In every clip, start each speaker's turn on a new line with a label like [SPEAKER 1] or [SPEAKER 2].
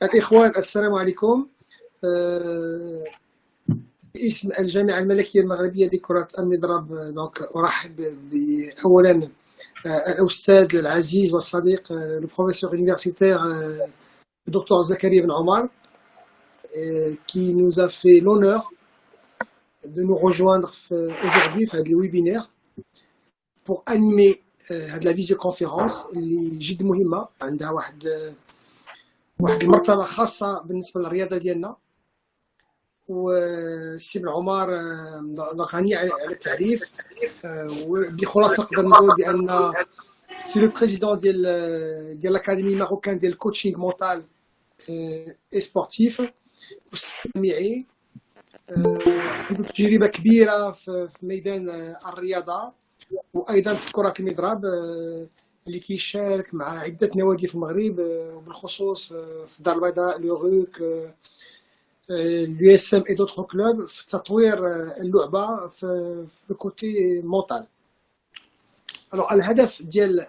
[SPEAKER 1] الإخوان السلام عليكم. باسم الجامعة الملكية المغربية لكرة المضرب دونك أرحب أولا الأستاذ العزيز والصديق البروفيسور universitaire Dr Zakaria Ben Omar qui nous a fait l'honneur de nous rejoindre aujourd'hui في هذا الويبينير pour animer هذه la visioconférence اللي جد مهمة عندها واحد المرتبة خاصة بالنسبة للرياضة ديالنا. والسي بن عمر غني على التعريف، وبخلاصة نقدر نقول بأن سي لو بريزيدون ديال الأكاديمي ماروكان ديال الكوتشينغ مونتال اي سبورتيف والجامعي. عنده تجربة كبيرة في ميدان الرياضة وأيضا في كرة المضرب اللي كيشارك مع عدة نوادي في المغرب وبالخصوص في الدار البيضاء لوغوك l'USM ام اي دوتر كلوب في تطوير اللعبة في الكوتي مونتال. الوغ الهدف ديال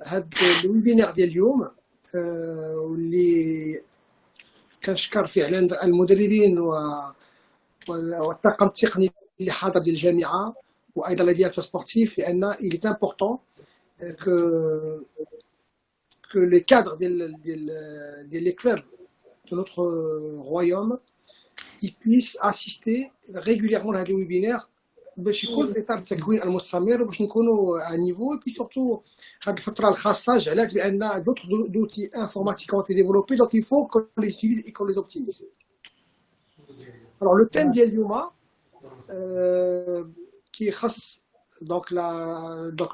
[SPEAKER 1] هاد الويبينير ديال اليوم واللي كنشكر فعلا المدربين والطاقم التقني اللي حاضر ديال الجامعة وايضا لا ديريكتور سبورتيف، لان il est important que les cadres des clubs de notre royaume ils puissent assister régulièrement à des webinaires باش يكون في اطار التكوين المستمر وباش نكونوا على نيفو. اي سورتو هذه الفتره الخاصه جعلت بان d'autres outils informatiques ont été développés, donc il faut qu'on les utilise et qu'on les optimise. Alors le thème ديال اليوم qui خاص donc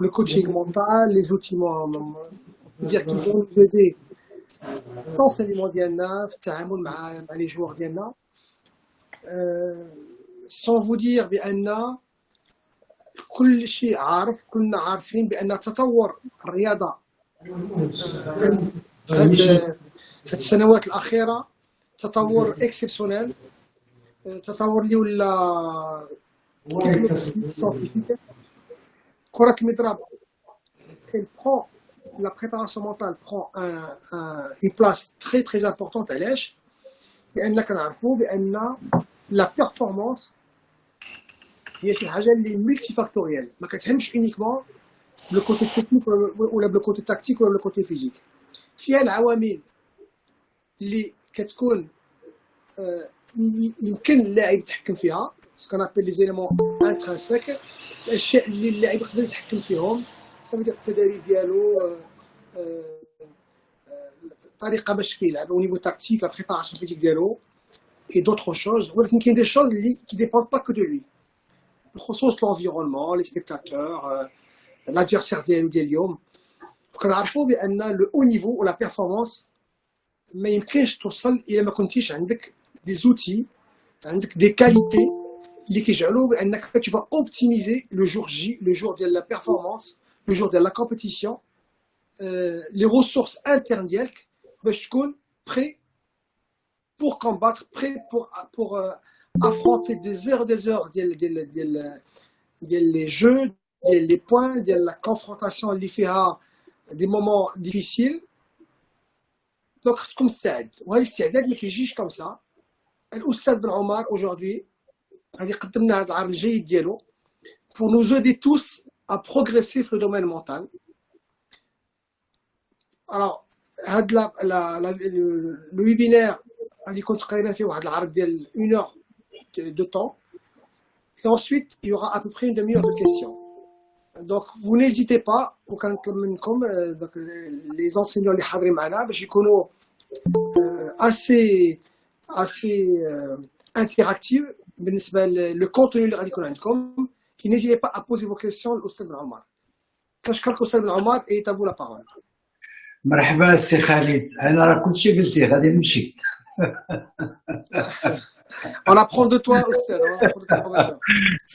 [SPEAKER 1] le coaching mental, les outils dire qui vont nous aider في l'enseignement ديالنا في التعامل مع les joueurs ديالنا. sans vous dire بأن كل شيء كلنا عارفين بأن تطور الرياضة هاد السنوات الأخيرة تطور اكسبسيونيل، تطور اللي ولا كرة المضرب la préparation mentale prend une place très très importante. علاش؟ لأن كنعرفوا بأن la performance هي شي حاجة اللي multifactorielle، ما كتهمش uniquement le côté technique ولا le côté tactique ولا le côté physique. فيها العوامل اللي كتكون يمكن اللاعب يتحكم فيها، ce qu'on appelle les éléments intrinsèques، الاشياء اللي اللاعب يقدر يتحكم فيهم، صافي التدريب ديالو، الطريقه باش كيلعب au niveau tactique، la préparation physique ديالو et d'autres choses. ولكن كاين des choses qui dépendent pas que de lui، بخصوص l'environnement، les spectateurs، l'adversaire ديالو ديال اليوم. وكنعرفوا بان le haut niveau ou la performance ما يمكنش توصل الا ما كنتيش عندك des outils، عندك des qualités اللي كيجعلوا بانك tu vas optimiser le jour J، le jour de la performance، le jour de la compétition، les ressources internes ديالك باش تكون prêt pour combattre، prêt pour affronter des heures ديال les jeux، ديال les points، ديال la confrontation اللي فيها des moments difficiles. دونك خصكم تستعد، وهذا الاستعداد ما كيجيش كم سا. الاستاذ بن عمر aujourd'hui غادي يقدم لنا هذا العرض الجيد ديالو pour nous aider tous à progresser في le domaine mental. alors هاد le webinaire غادي يكون تقريبا فيه واحد العرض ديال 1 heure de temps et ensuite il y aura à peu près une demi-heure de questions. donc vous n'hésitez pas، وكنطلب منكم les enseignants اللي حاضرين معنا باش يكونوا assez interactifs بالنسبه le contenu اللي غادي يكون عندكم. n'hésitez pas à poser vos questions للاستاذ بن عمر. كنشكرك استاذ بن عمر et à vous la parole.
[SPEAKER 2] مرحبا السي خالد، انا راه كلشي قلتي غادي نمشي.
[SPEAKER 1] On apprend de toi استاذ، on apprend de ta formation.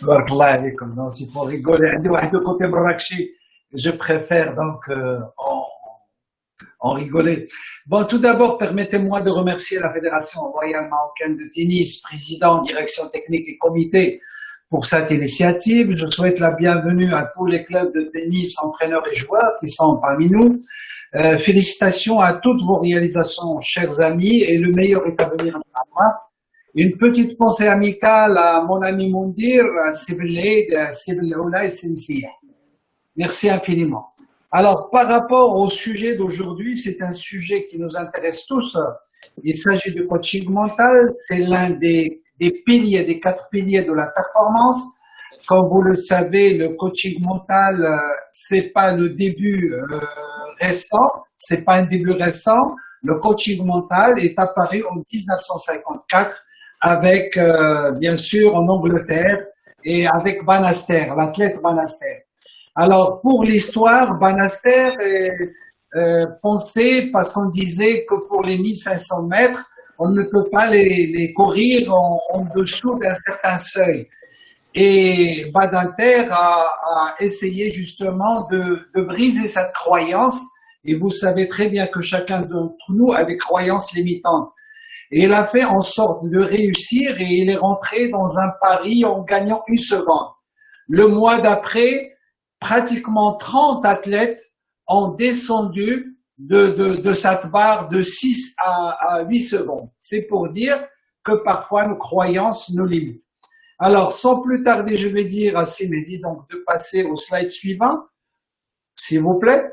[SPEAKER 2] تبارك الله عليكم. non c'est pour rigoler. عندي واحد الكوتي مراكشي je préfère donc en rigoler. Bon, tout d'abord, permettez-moi de remercier la Fédération royale marocaine de tennis, président, direction technique et comité pour cette initiative. Je souhaite la bienvenue à tous les clubs de tennis, entraîneurs et joueurs qui sont parmi nous. Félicitations à toutes vos réalisations, chers amis, et le meilleur est à venir à moi. Une petite pensée amicale à mon ami Moundir, à Sibyl Oula et Simsiya. Merci infiniment. Alors, par rapport au sujet d'aujourd'hui, c'est un sujet qui nous intéresse tous. Il s'agit du coaching mental. C'est l'un des piliers, des 4 piliers de la performance. Comme vous le savez, le coaching mental, c'est pas le début récent, c'est pas un début récent. Le coaching mental est apparu en 1954 avec, bien sûr, en Angleterre et avec Bannister, l'athlète Bannister. Alors, pour l'histoire, Bannister est pensé parce qu'on disait que pour les 1500 mètres, on ne peut pas les courir en dessous d'un certain seuil. Et Bannister a essayé justement de briser cette croyance. Et vous savez très bien que chacun d'entre nous a des croyances limitantes. Et il a fait en sorte de réussir et il est rentré dans un pari en gagnant 1 seconde. Le mois d'après, pratiquement 30 athlètes ont descendu de cette barre de 6 à 8 secondes. C'est pour dire que parfois nos croyances nous limitent. Alors, sans plus tarder, je vais dire à Simédi donc de passer au slide suivant, s'il vous plaît.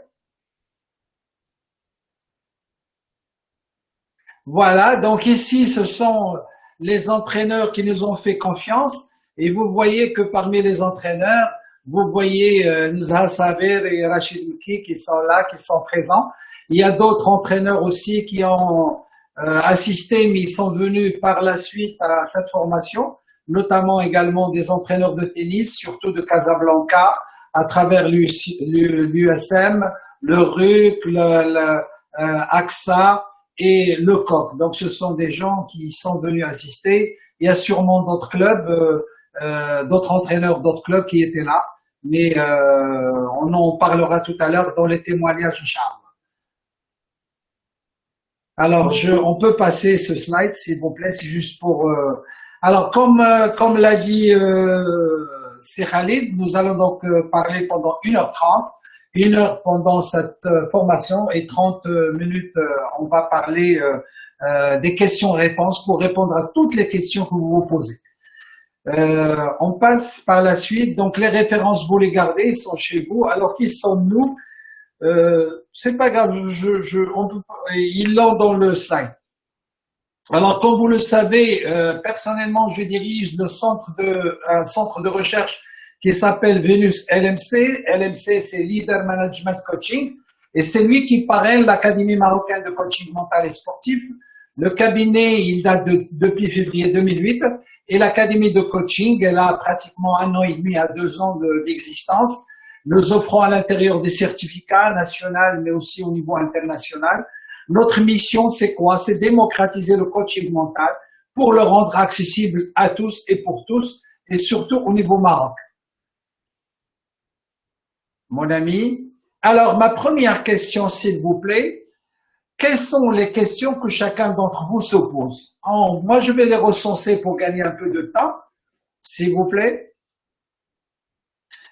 [SPEAKER 2] Voilà, donc ici, ce sont les entraîneurs qui nous ont fait confiance et vous voyez que parmi les entraîneurs, vous voyez Nizha Saber et Rachid Mki qui sont là, qui sont présents. Il y a d'autres entraîneurs aussi qui ont assisté, mais ils sont venus par la suite à cette formation, notamment également des entraîneurs de tennis, surtout de Casablanca, à travers l'USM, le RUC, AXA, et le COQ. Donc, ce sont des gens qui sont venus assister. Il y a sûrement d'autres clubs, d'autres entraîneurs, d'autres clubs qui étaient là. Mais on en parlera tout à l'heure dans les témoignages, Inch'Allah. Alors, on peut passer ce slide, s'il vous plaît. C'est juste pour... Alors, comme l'a dit c'est Khalid, nous allons donc parler pendant 1h30. 1 heure pendant cette formation et 30 minutes, on va parler des questions-réponses pour répondre à toutes les questions que vous vous posez. On passe par la suite. Donc, les références, vous les gardez, ils sont chez vous. Alors, qui sommes-nous? C'est pas grave, ils l'ont dans le slide. Alors, comme vous le savez, personnellement, je dirige un centre de recherche qui s'appelle Venus LMC. LMC, c'est Leader Management Coaching. Et c'est lui qui parraine l'Académie marocaine de coaching mental et sportif. Le cabinet, il date depuis février 2008. Et l'Académie de coaching, elle a pratiquement 1 an et demi à 2 ans d'existence. Nous offrons à l'intérieur des certificats nationaux, mais aussi au niveau international. Notre mission, c'est quoi? C'est démocratiser le coaching mental pour le rendre accessible à tous et pour tous, et surtout au niveau Maroc. Mon ami. Alors, ma première question, s'il vous plaît. Quelles sont les questions que chacun d'entre vous se pose? Moi, je vais les recenser pour gagner un peu de temps, s'il vous plaît.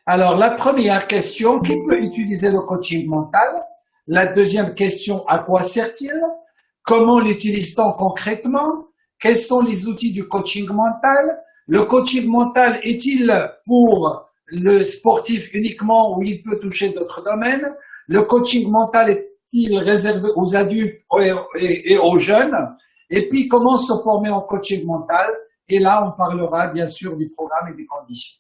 [SPEAKER 2] Alors, la première question, qui peut utiliser le coaching mental? La deuxième question, à quoi sert-il? Comment l'utilise-t-on concrètement? Quels sont les outils du coaching mental? Le coaching mental est-il pour le sportif uniquement ou il peut toucher d'autres domaines? Le coaching mental est-il réservé aux adultes et aux jeunes? Et puis, comment se former en coaching mental? Et là, on parlera bien sûr du programme et des conditions.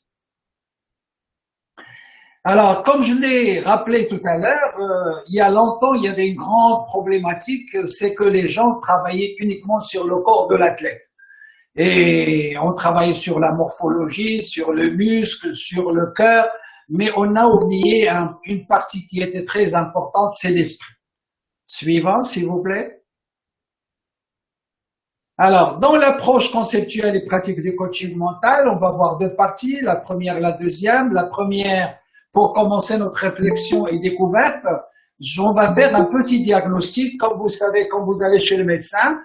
[SPEAKER 2] Alors, comme je l'ai rappelé tout à l'heure, il y a longtemps, il y avait une grande problématique, c'est que les gens travaillaient uniquement sur le corps de l'athlète. Et on travaillait sur la morphologie, sur le muscle, sur le cœur, mais on a oublié une partie qui était très importante, c'est l'esprit. Suivant, s'il vous plaît. Alors, dans l'approche conceptuelle et pratique du coaching mental, on va voir 2 parties, la première, la deuxième. La première, pour commencer notre réflexion et découverte, on va faire un petit diagnostic. Comme vous savez, quand vous allez chez le médecin,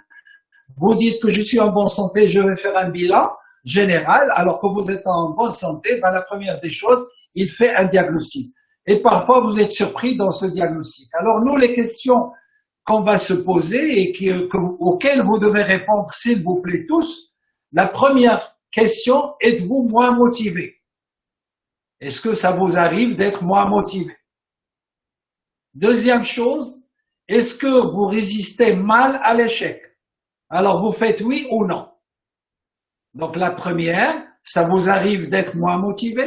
[SPEAKER 2] vous dites que je suis en bonne santé, je vais faire un bilan. général, alors que vous êtes en bonne santé, ben, la première des choses, il fait un diagnostic. Et parfois, vous êtes surpris dans ce diagnostic. Alors, nous, les questions qu'on va se poser et auxquelles vous devez répondre, s'il vous plaît, tous, la première question, êtes-vous moins motivé? Est-ce que ça vous arrive d'être moins motivé? Deuxième chose, est-ce que vous résistez mal à l'échec? Alors, vous faites oui ou non. Donc, la première, ça vous arrive d'être moins motivé.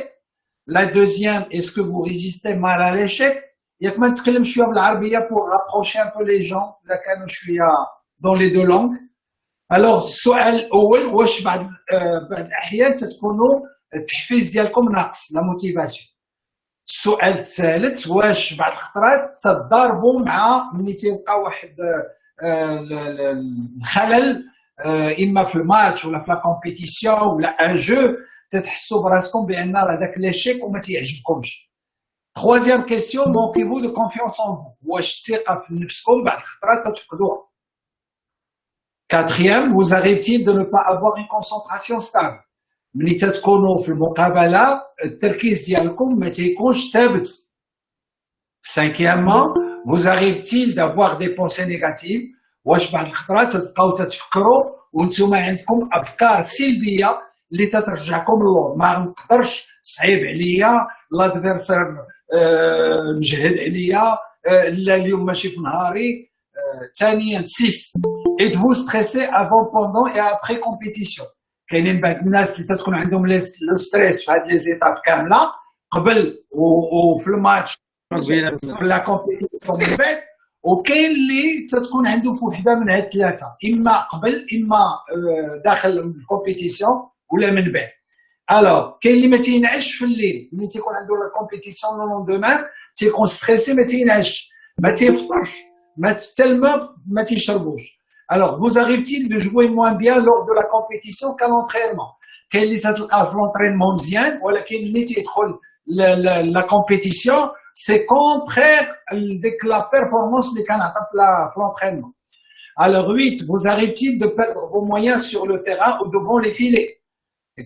[SPEAKER 2] La deuxième, est-ce que vous résistez mal à l'échec? ياك ما نتكلم شويه بالعربيه pour rapprocher un peu les gens الا كانوا شويه dans les deux langues. Alors السؤال الاول واش بعض الاحيان تتكونوا التحفيز ديالكم ناقص لا موتيفاسيون. السؤال الثالث واش بعض الخطرات تضاربوا مع ملي تيبقى واحد الخلل اما في الماتش ولا في لا كومبيتيسيون ولا ان جو تتحسوا براسكم بان راه داك ليشيك وما تيعجبكمش. Troisième question, manquez-vous de confiance en vous? واش الثقة في نفسكم بعض الخطرات تفقدوها. Quatrième, vous arrive-t-il de ne pas avoir une concentration stable? ملي تتكونوا في المقابلة التركيز ديالكم ما تيكونش ثابت. Cinquièmement, vous arrive-t-il d'avoir des pensées négatives? واش بعض الخطرات تبقاو تتفكروا وانتم عندكم افكار سلبيه اللي تترجعكم للور، ما نقدرش، صعيب عليا، لادفيرسير مجهد عليا، لا اليوم ماشي في نهاري. ثانيا 6 êtes-vous stressé avant, pendant et après compétition؟ كاينين بعض الناس اللي تتكون عندهم لو ستريس في هاد لي زيتاب كامله قبل وفي الماتش في لا كومبيتيسيون من بعد، وكاين اللي تتكون عنده في وحده من هاد الثلاثه، اما قبل اما داخل الكومبيتيسيون ولا من بعد. الوغ كاين اللي ما تينعش في الليل ملي تيكون عنده لا كومبيتيسيون لو لوندومان، تيكون ستريسي، ما تينعش، ما تيفطرش، حتى الماء ما تيشربوش. الوغ vous arrive-t-il de jouer moins bien lors de la compétition qu'à l'entraînement؟ كاين اللي تتلقاه في لونطرينمون مزيان، ولكن ملي تيدخل لا كومبيتيسيون c'est contraire avec la performance اللي كان عطا في l'entraînement. Alors 8, vous arrive-t-il de perdre vos moyens sur le terrain ou devant les filets؟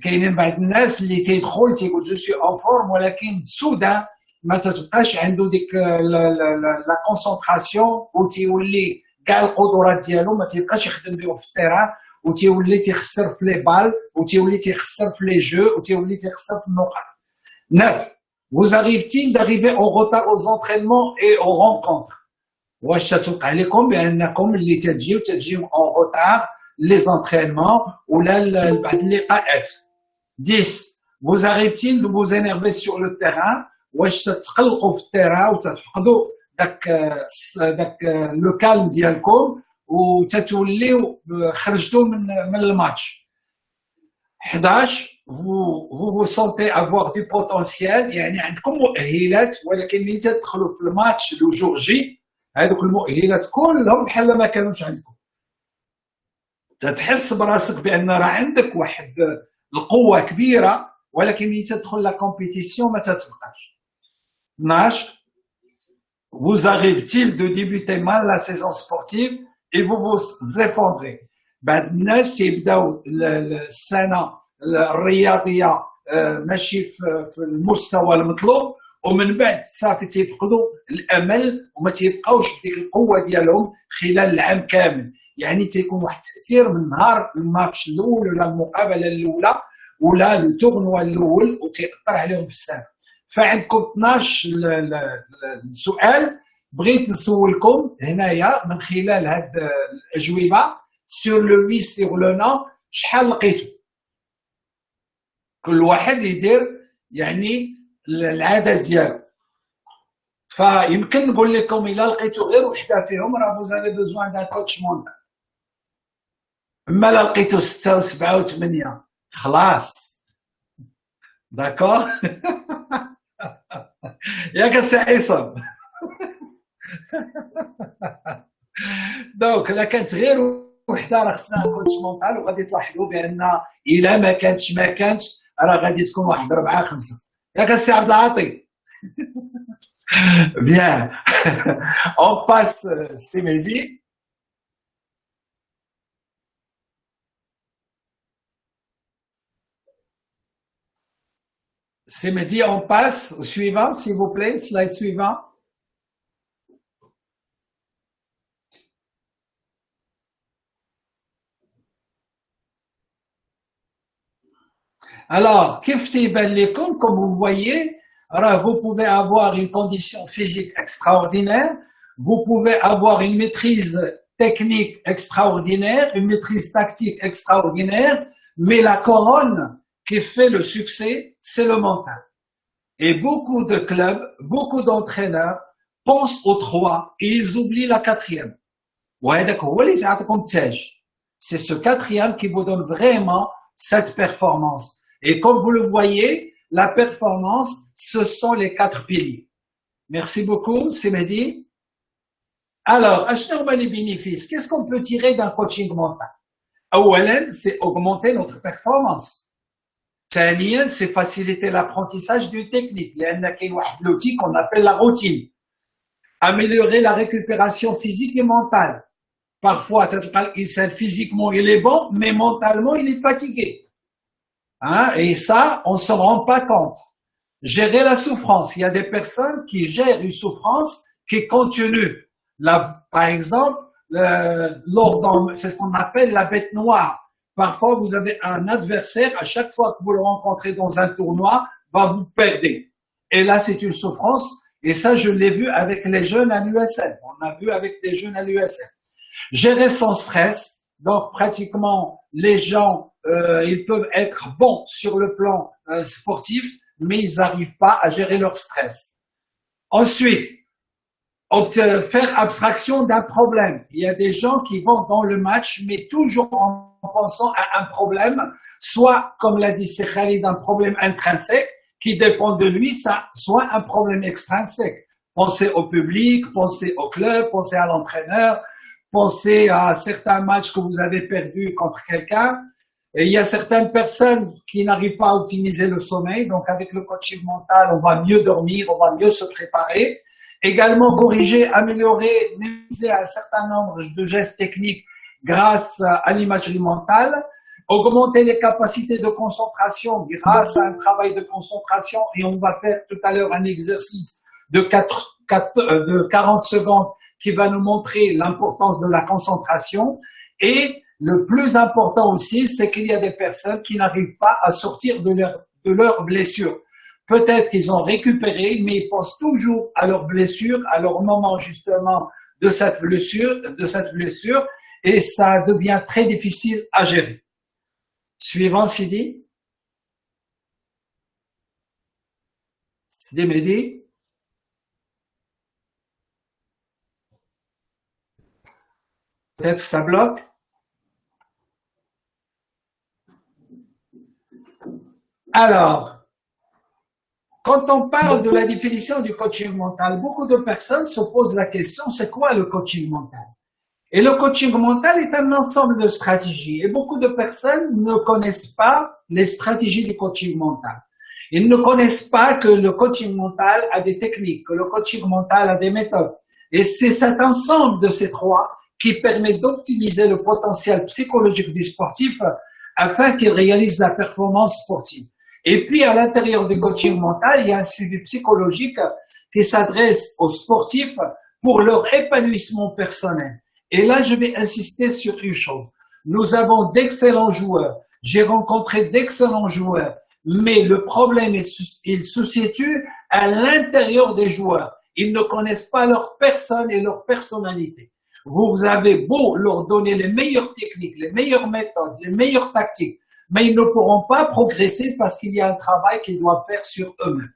[SPEAKER 2] كاينين بعض الناس اللي تيدخل تيقول جو سوي اون فورم، ولكن سودا ما تتبقاش عنده ديك لا كونسونطراسيون وتيولي كاع القدرات ديالو ما تيبقاش يخدم بهم في التيران، وتيولي تيخسر في لي بال، وتيولي تيخسر في لي جو، وتيولي تيخسر في النقاط. 9. Vous arrive-t-il d'arriver en retard aux entraînements et aux rencontres؟ واش تتوقع لكم بانكم اللي تجيو en retard les entraînements ولا بعض اللقاءات؟ 10. Vous arrive-t-il de vous énerver sur le terrain؟ واش تتقلقوا في التيران وتتفقدوا داك لو كالم ديالكم وتتوليو خرجتوا من الماتش؟ 11. vous vous sentez avoir du potentiel، يعني عندكم مؤهلات، ولكن ملي تدخلوا في الماتش لو جور جي هذوك المؤهلات كلهم بحال ما كانوش عندكم. تتحس براسك بان راه عندك واحد القوه كبيره، ولكن ملي تدخل لا كومبيتيسيون ما تتبقاش. 12. vous arrive-t-il de débuter mal la saison sportive et vous vous effondrez؟ بعض الناس يبداو السنه الرياضيه ماشي في المستوى المطلوب، ومن بعد صافي تيفقدوا الامل وما تيبقاوش بديك القوه ديالهم خلال العام كامل. يعني تيكون واحد التاثير من نهار الماتش الاول ولا المقابله الاولى ولا لو تورنوا الاول وتيأثر عليهم في السنه. فعندكم 12 سؤال بغيت نسولكم هنايا من خلال هاد الاجوبه سور لو وي سور لو نو، شحال لقيتوا؟ كل واحد يدير يعني العدد ديالو. فيمكن نقول لكم الا لقيتوا غير وحده فيهم راه فوزافي بوزوان دان كوتش مونتال، اما لا لقيتوا 6 و7 و8 خلاص. داكور ياك السي عصام؟ دونك الا كانت غير وحده راه خصنا كوتش مونتال، وغادي تلاحظوا بان الا ما كانتش راه غادي تكون واحد 4 5. ياك السي عبد العاطي؟ بيان اون باس سي مهدي. C'est midi, on passe au suivant, s'il vous plaît, slide suivant. Alors, kifti bellikum, comme vous voyez, alors vous pouvez avoir une condition physique extraordinaire, vous pouvez avoir une maîtrise technique extraordinaire, une maîtrise tactique extraordinaire, mais la couronne qui fait le succès, c'est le mental. Et beaucoup de clubs, beaucoup d'entraîneurs pensent aux trois et ils oublient la quatrième. C'est ce quatrième qui vous donne vraiment cette performance. Et comme vous le voyez, la performance, ce sont les 4 piliers. Merci beaucoup, c'est Mehdi. Alors, les bénéfices. Qu'est-ce qu'on peut tirer d'un coaching mental? أولاً, c'est augmenter notre performance. ثانياً, c'est faciliter l'apprentissage d'une technique. لأن كاين واحد l'outil qu'on appelle la routine. Améliorer la récupération physique et mentale. Parfois, physiquement, il est bon, mais mentalement, il est fatigué. Hein? Et ça, on ne se rend pas compte. Gérer la souffrance. Il y a des personnes qui gèrent une souffrance qui est continue. Par exemple, c'est ce qu'on appelle la bête noire. Parfois, vous avez un adversaire, à chaque fois que vous le rencontrez dans un tournoi, vous perdez. Et là, c'est une souffrance. Et ça, je l'ai vu avec les jeunes à l'USM. On a vu avec les jeunes à l'USM. Gérer son stress. Donc, pratiquement, les gens, ils peuvent être bons sur le plan sportif, mais ils n'arrivent pas à gérer leur stress. Ensuite, faire abstraction d'un problème. Il y a des gens qui vont dans le match, mais toujours en pensant à un problème, soit, comme l'a dit Khalid, un problème intrinsèque qui dépend de lui, soit un problème extrinsèque. Pensez au public, pensez au club, pensez à l'entraîneur, pensez à certains matchs que vous avez perdus contre quelqu'un. Et il y a certaines personnes qui n'arrivent pas à optimiser le sommeil, donc avec le coaching mental, on va mieux dormir, on va mieux se préparer. Également corriger, améliorer, minimiser un certain nombre de gestes techniques grâce à l'imagerie mentale, augmenter les capacités de concentration grâce à un travail de concentration, et on va faire tout à l'heure un exercice de 40 secondes qui va nous montrer l'importance de la concentration. Et le plus important aussi, c'est qu'il y a des personnes qui n'arrivent pas à sortir de leur blessure. Peut-être qu'ils ont récupéré, mais ils pensent toujours à leur blessure, à leur moment justement de cette blessure, et ça devient très difficile à gérer. Suivant, Sidi. Sidi Mehdi. Peut-être ça bloque. Alors, quand on parle de la définition du coaching mental, beaucoup de personnes se posent la question, c'est quoi le coaching mental? Et le coaching mental est un ensemble de stratégies. Et beaucoup de personnes ne connaissent pas les stratégies du coaching mental. Ils ne connaissent pas que le coaching mental a des techniques, que le coaching mental a des méthodes. Et c'est cet ensemble de ces trois qui permet d'optimiser le potentiel psychologique du sportif afin qu'il réalise la performance sportive. Et puis, à l'intérieur du coaching mental, il y a un suivi psychologique qui s'adresse aux sportifs pour leur épanouissement personnel. Et là, je vais insister sur une chose. Nous avons d'excellents joueurs. J'ai rencontré d'excellents joueurs. Mais le problème, il se situe à l'intérieur des joueurs. Ils ne connaissent pas leur personne et leur personnalité. Vous avez beau leur donner les meilleures techniques, les meilleures méthodes, les meilleures tactiques, mais ils ne pourront pas progresser parce qu'il y a un travail qu'ils doivent faire sur eux-mêmes.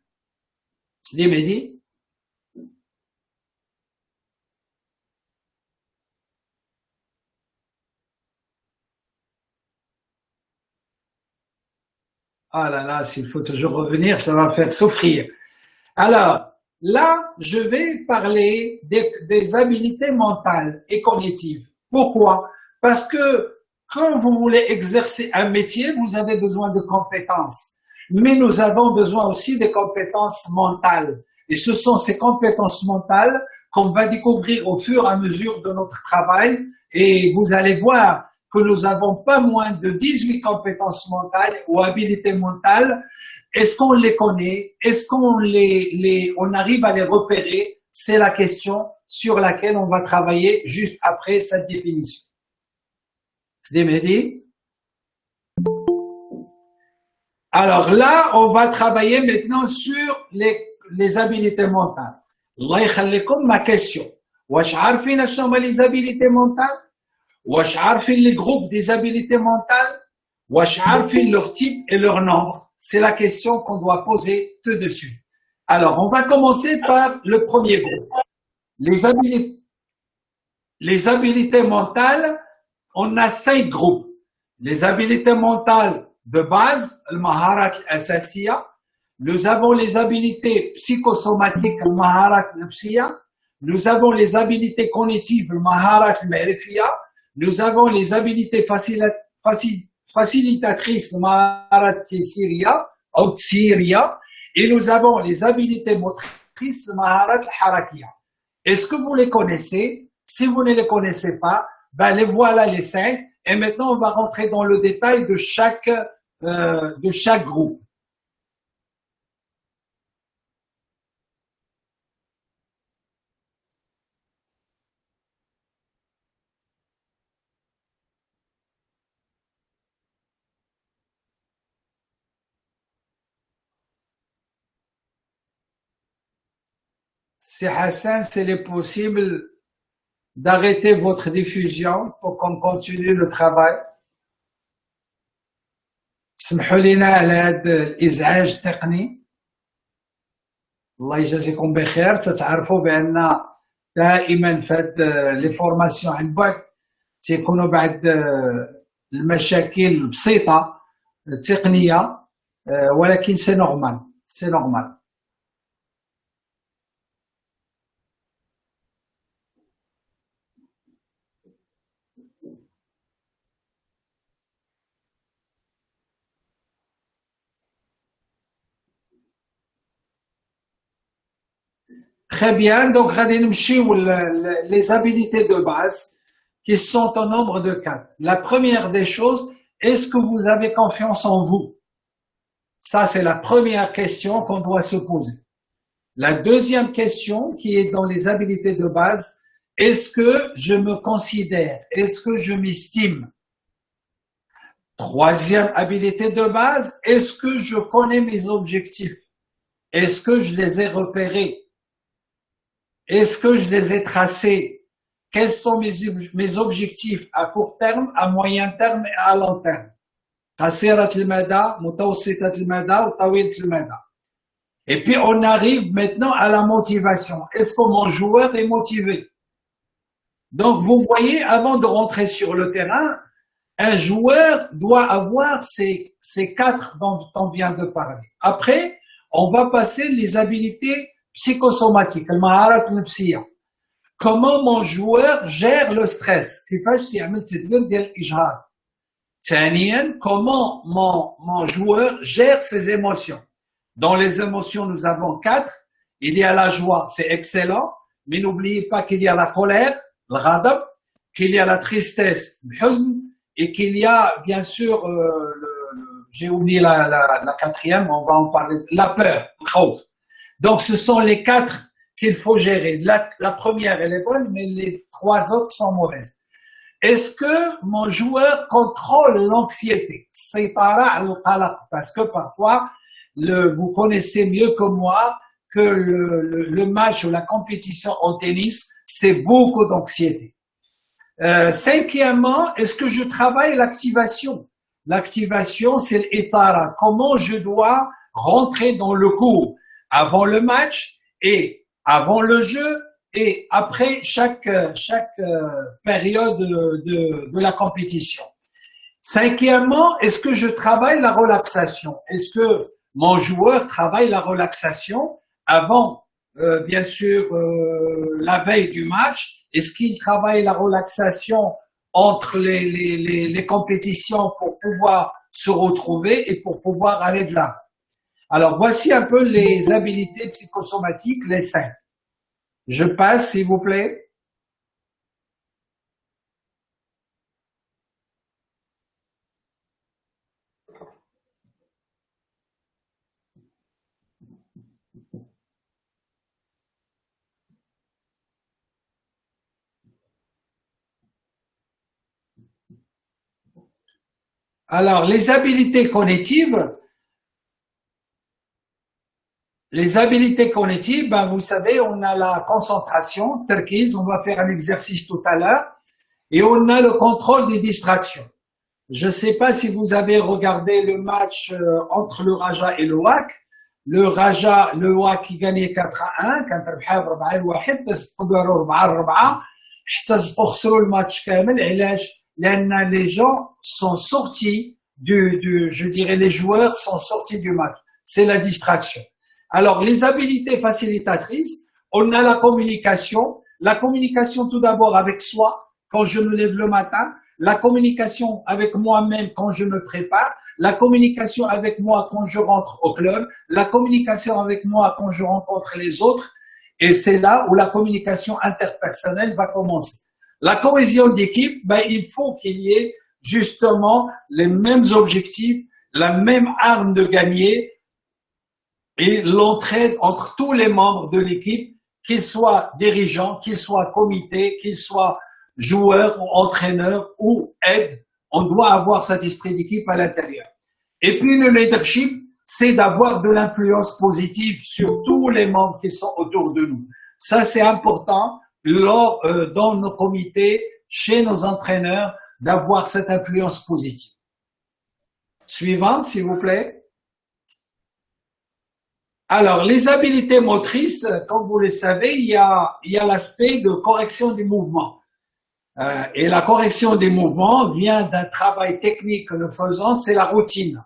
[SPEAKER 2] C'est Mehdi? Ah là là, s'il faut toujours revenir, ça va faire souffrir. Alors, là, je vais parler des habiletés mentales et cognitives. Pourquoi? Parce que quand vous voulez exercer un métier, vous avez besoin de compétences. Mais nous avons besoin aussi des compétences mentales. Et ce sont ces compétences mentales qu'on va découvrir au fur et à mesure de notre travail. Et vous allez voir que nous avons pas moins de 18 compétences mentales ou habilités mentales. Est-ce qu'on les connaît? Est-ce qu'on on arrive à les repérer? C'est la question sur laquelle on va travailler juste après cette définition. C'est Mehdi? Alors là, on va travailler maintenant sur les habilités mentales. Allah يخليكم ma question. واش عارفين شنو هما les habilités mentales؟ واش عارفين les groupes des habilités mentales؟ واش عارفين leur type et leur nombre? C'est la question qu'on doit poser tout de suite. Alors, on va commencer par le premier groupe. Les habilités mentales, on a 5 groupes. Les habilités mentales de base, المهارات الأساسية. Nous avons les habilités psychosomatiques, المهارات النفسية. Nous avons les habilités cognitives, المهارات المعرفية. Nous avons les habilités facilitatrices, المهارات التيسيرية أو تسييرية. Et nous avons les habilités motrices, المهارات الحركية. Est-ce que vous les connaissez? Si vous ne les connaissez pas, ben les voilà les 5. Et maintenant, on va rentrer dans le détail de chaque groupe. Si Hassan, s'il est possible d'arrêter votre diffusion pour qu'on continue le travail. سمحوا لنا على هذا الازعاج التقني. الله يجازيكم بخير. تتعرفوا بان دائما في هاد لي فورماسيون عن بعد تيكونوا بعد المشاكل بسيطه تقنيه ولكن سي نورمال سي نورمال. Très bien, donc les habilités de base qui sont au nombre de 4. La première des choses, est-ce que vous avez confiance en vous? Ça, c'est la première question qu'on doit se poser. La deuxième question qui est dans les habilités de base, est-ce que je me considère? Est-ce que je m'estime? Troisième habilité de base, est-ce que je connais mes objectifs? Est-ce que je les ai repérés? Est-ce que je les ai tracés? Quels sont mes objectifs à court terme, à moyen terme et à long terme? قصيرة المدى, متوسطة المدى ou طويلة المدى. Et puis on arrive maintenant à la motivation. Est-ce que mon joueur est motivé? Donc vous voyez, avant de rentrer sur le terrain, un joueur doit avoir ces 4 dont on vient de parler. Après, on va passer les habilités psychosomatiques, المهارات النفسية. Comment mon joueur gère le stress? كيفاش يعمل تدبير ديال الإجهاض. ثانيا, comment mon joueur gère ses émotions. Dans les émotions, nous avons 4. Il y a la joie, c'est excellent, mais n'oubliez pas qu'il y a la colère, الغضب, qu'il y a la tristesse, الحزن, et qu'il y a bien sûr, j'ai oublié la quatrième, on va en parler, la peur, الخوف. Donc ce sont les 4 qu'il faut gérer. La première, elle est bonne, mais les 3 autres sont mauvaises. Est-ce que mon joueur contrôle l'anxiété? Parce que parfois, vous connaissez mieux que moi que le match ou la compétition en tennis, c'est beaucoup d'anxiété. Cinquièmement, est-ce que je travaille l'activation? L'activation, c'est l'itara. Comment je dois rentrer dans le cours avant le match et avant le jeu et après chaque période de la compétition. Cinquièmement, est-ce que je travaille la relaxation? Est-ce que mon joueur travaille la relaxation avant, bien sûr, la veille du match? Est-ce qu'il travaille la relaxation entre les compétitions pour pouvoir se retrouver et pour pouvoir aller de là? Alors, voici un peu les habilités psychosomatiques, les 5. Je passe, s'il vous plaît. Alors, les habilités cognitives, ben, vous savez, on a la concentration, terkiz, on va faire un exercice tout à l'heure, et on a le contrôle des distractions. Je ne sais pas si vous avez regardé le match entre le Raja et le WAC. Le WAC qui gagnait 4-1, كان ربحها ب4-1, تقدروا 4-4, حتى خسروا الماتش كامل. علاش؟ لأن les gens sont sortis je dirais les joueurs sont sortis du match. C'est la distraction. Alors, les habilités facilitatrices, on a la communication. La communication tout d'abord avec soi, quand je me lève le matin. La communication avec moi-même quand je me prépare. La communication avec moi quand je rentre au club. La communication avec moi quand je rencontre les autres. Et c'est là où la communication interpersonnelle va commencer. La cohésion d'équipe, ben, il faut qu'il y ait justement les mêmes objectifs, la même arme de gagner et l'entraide entre tous les membres de l'équipe, qu'ils soient dirigeants, qu'ils soient comités, qu'ils soient joueurs ou entraîneurs ou aides. On doit avoir cet esprit d'équipe à l'intérieur. Et puis le leadership, c'est d'avoir de l'influence positive sur tous les membres qui sont autour de nous. Ça, c'est important dans nos comités, chez nos entraîneurs, d'avoir cette influence positive. Suivante, s'il vous plaît. Alors, les habiletés motrices, comme vous le savez, il y a l'aspect de correction des mouvements. Et la correction des mouvements vient d'un travail technique que nous faisons, c'est la routine.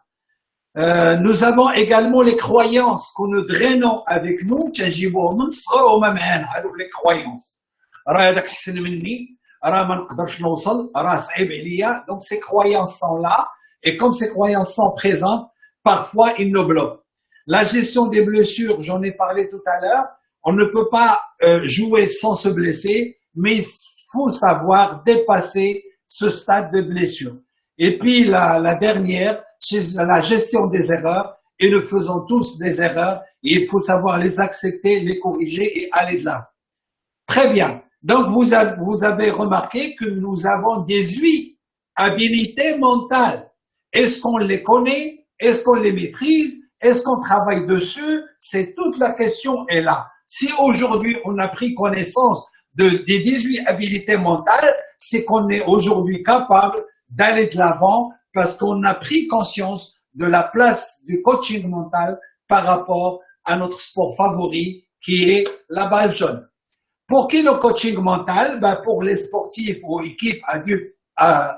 [SPEAKER 2] Nous avons également les croyances que nous drainons avec nous, les croyances. Donc ces croyances sont là, et comme ces croyances sont présentes, parfois ils nous bloquent. La gestion des blessures, j'en ai parlé tout à l'heure, on ne peut pas jouer sans se blesser, mais il faut savoir dépasser ce stade de blessure. Et puis la dernière, c'est la gestion des erreurs, et nous faisons tous des erreurs, et il faut savoir les accepter, les corriger et aller de là. Très bien. Donc vous avez remarqué que nous avons 18 habilités mentales. Est-ce qu'on les connaît? Est-ce qu'on les maîtrise? Est-ce qu'on travaille dessus? C'est toute la question est là. Si aujourd'hui on a pris connaissance des 18 habilités mentales, c'est qu'on est aujourd'hui capable d'aller de l'avant parce qu'on a pris conscience de la place du coaching mental par rapport à notre sport favori qui est la balle jaune. Pour qui le coaching mental? Ben pour les sportifs ou équipes adultes,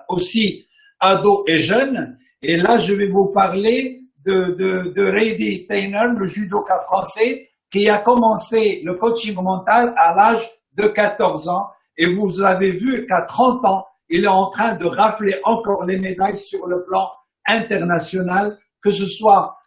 [SPEAKER 2] aussi ados et jeunes. Et là, je vais vous parler de Rady Tainer, le judoka français, qui a commencé le coaching mental à l'âge de 14 ans. Et vous avez vu qu'à 30 ans, il est en train de rafler encore les médailles sur le plan international, que ce soit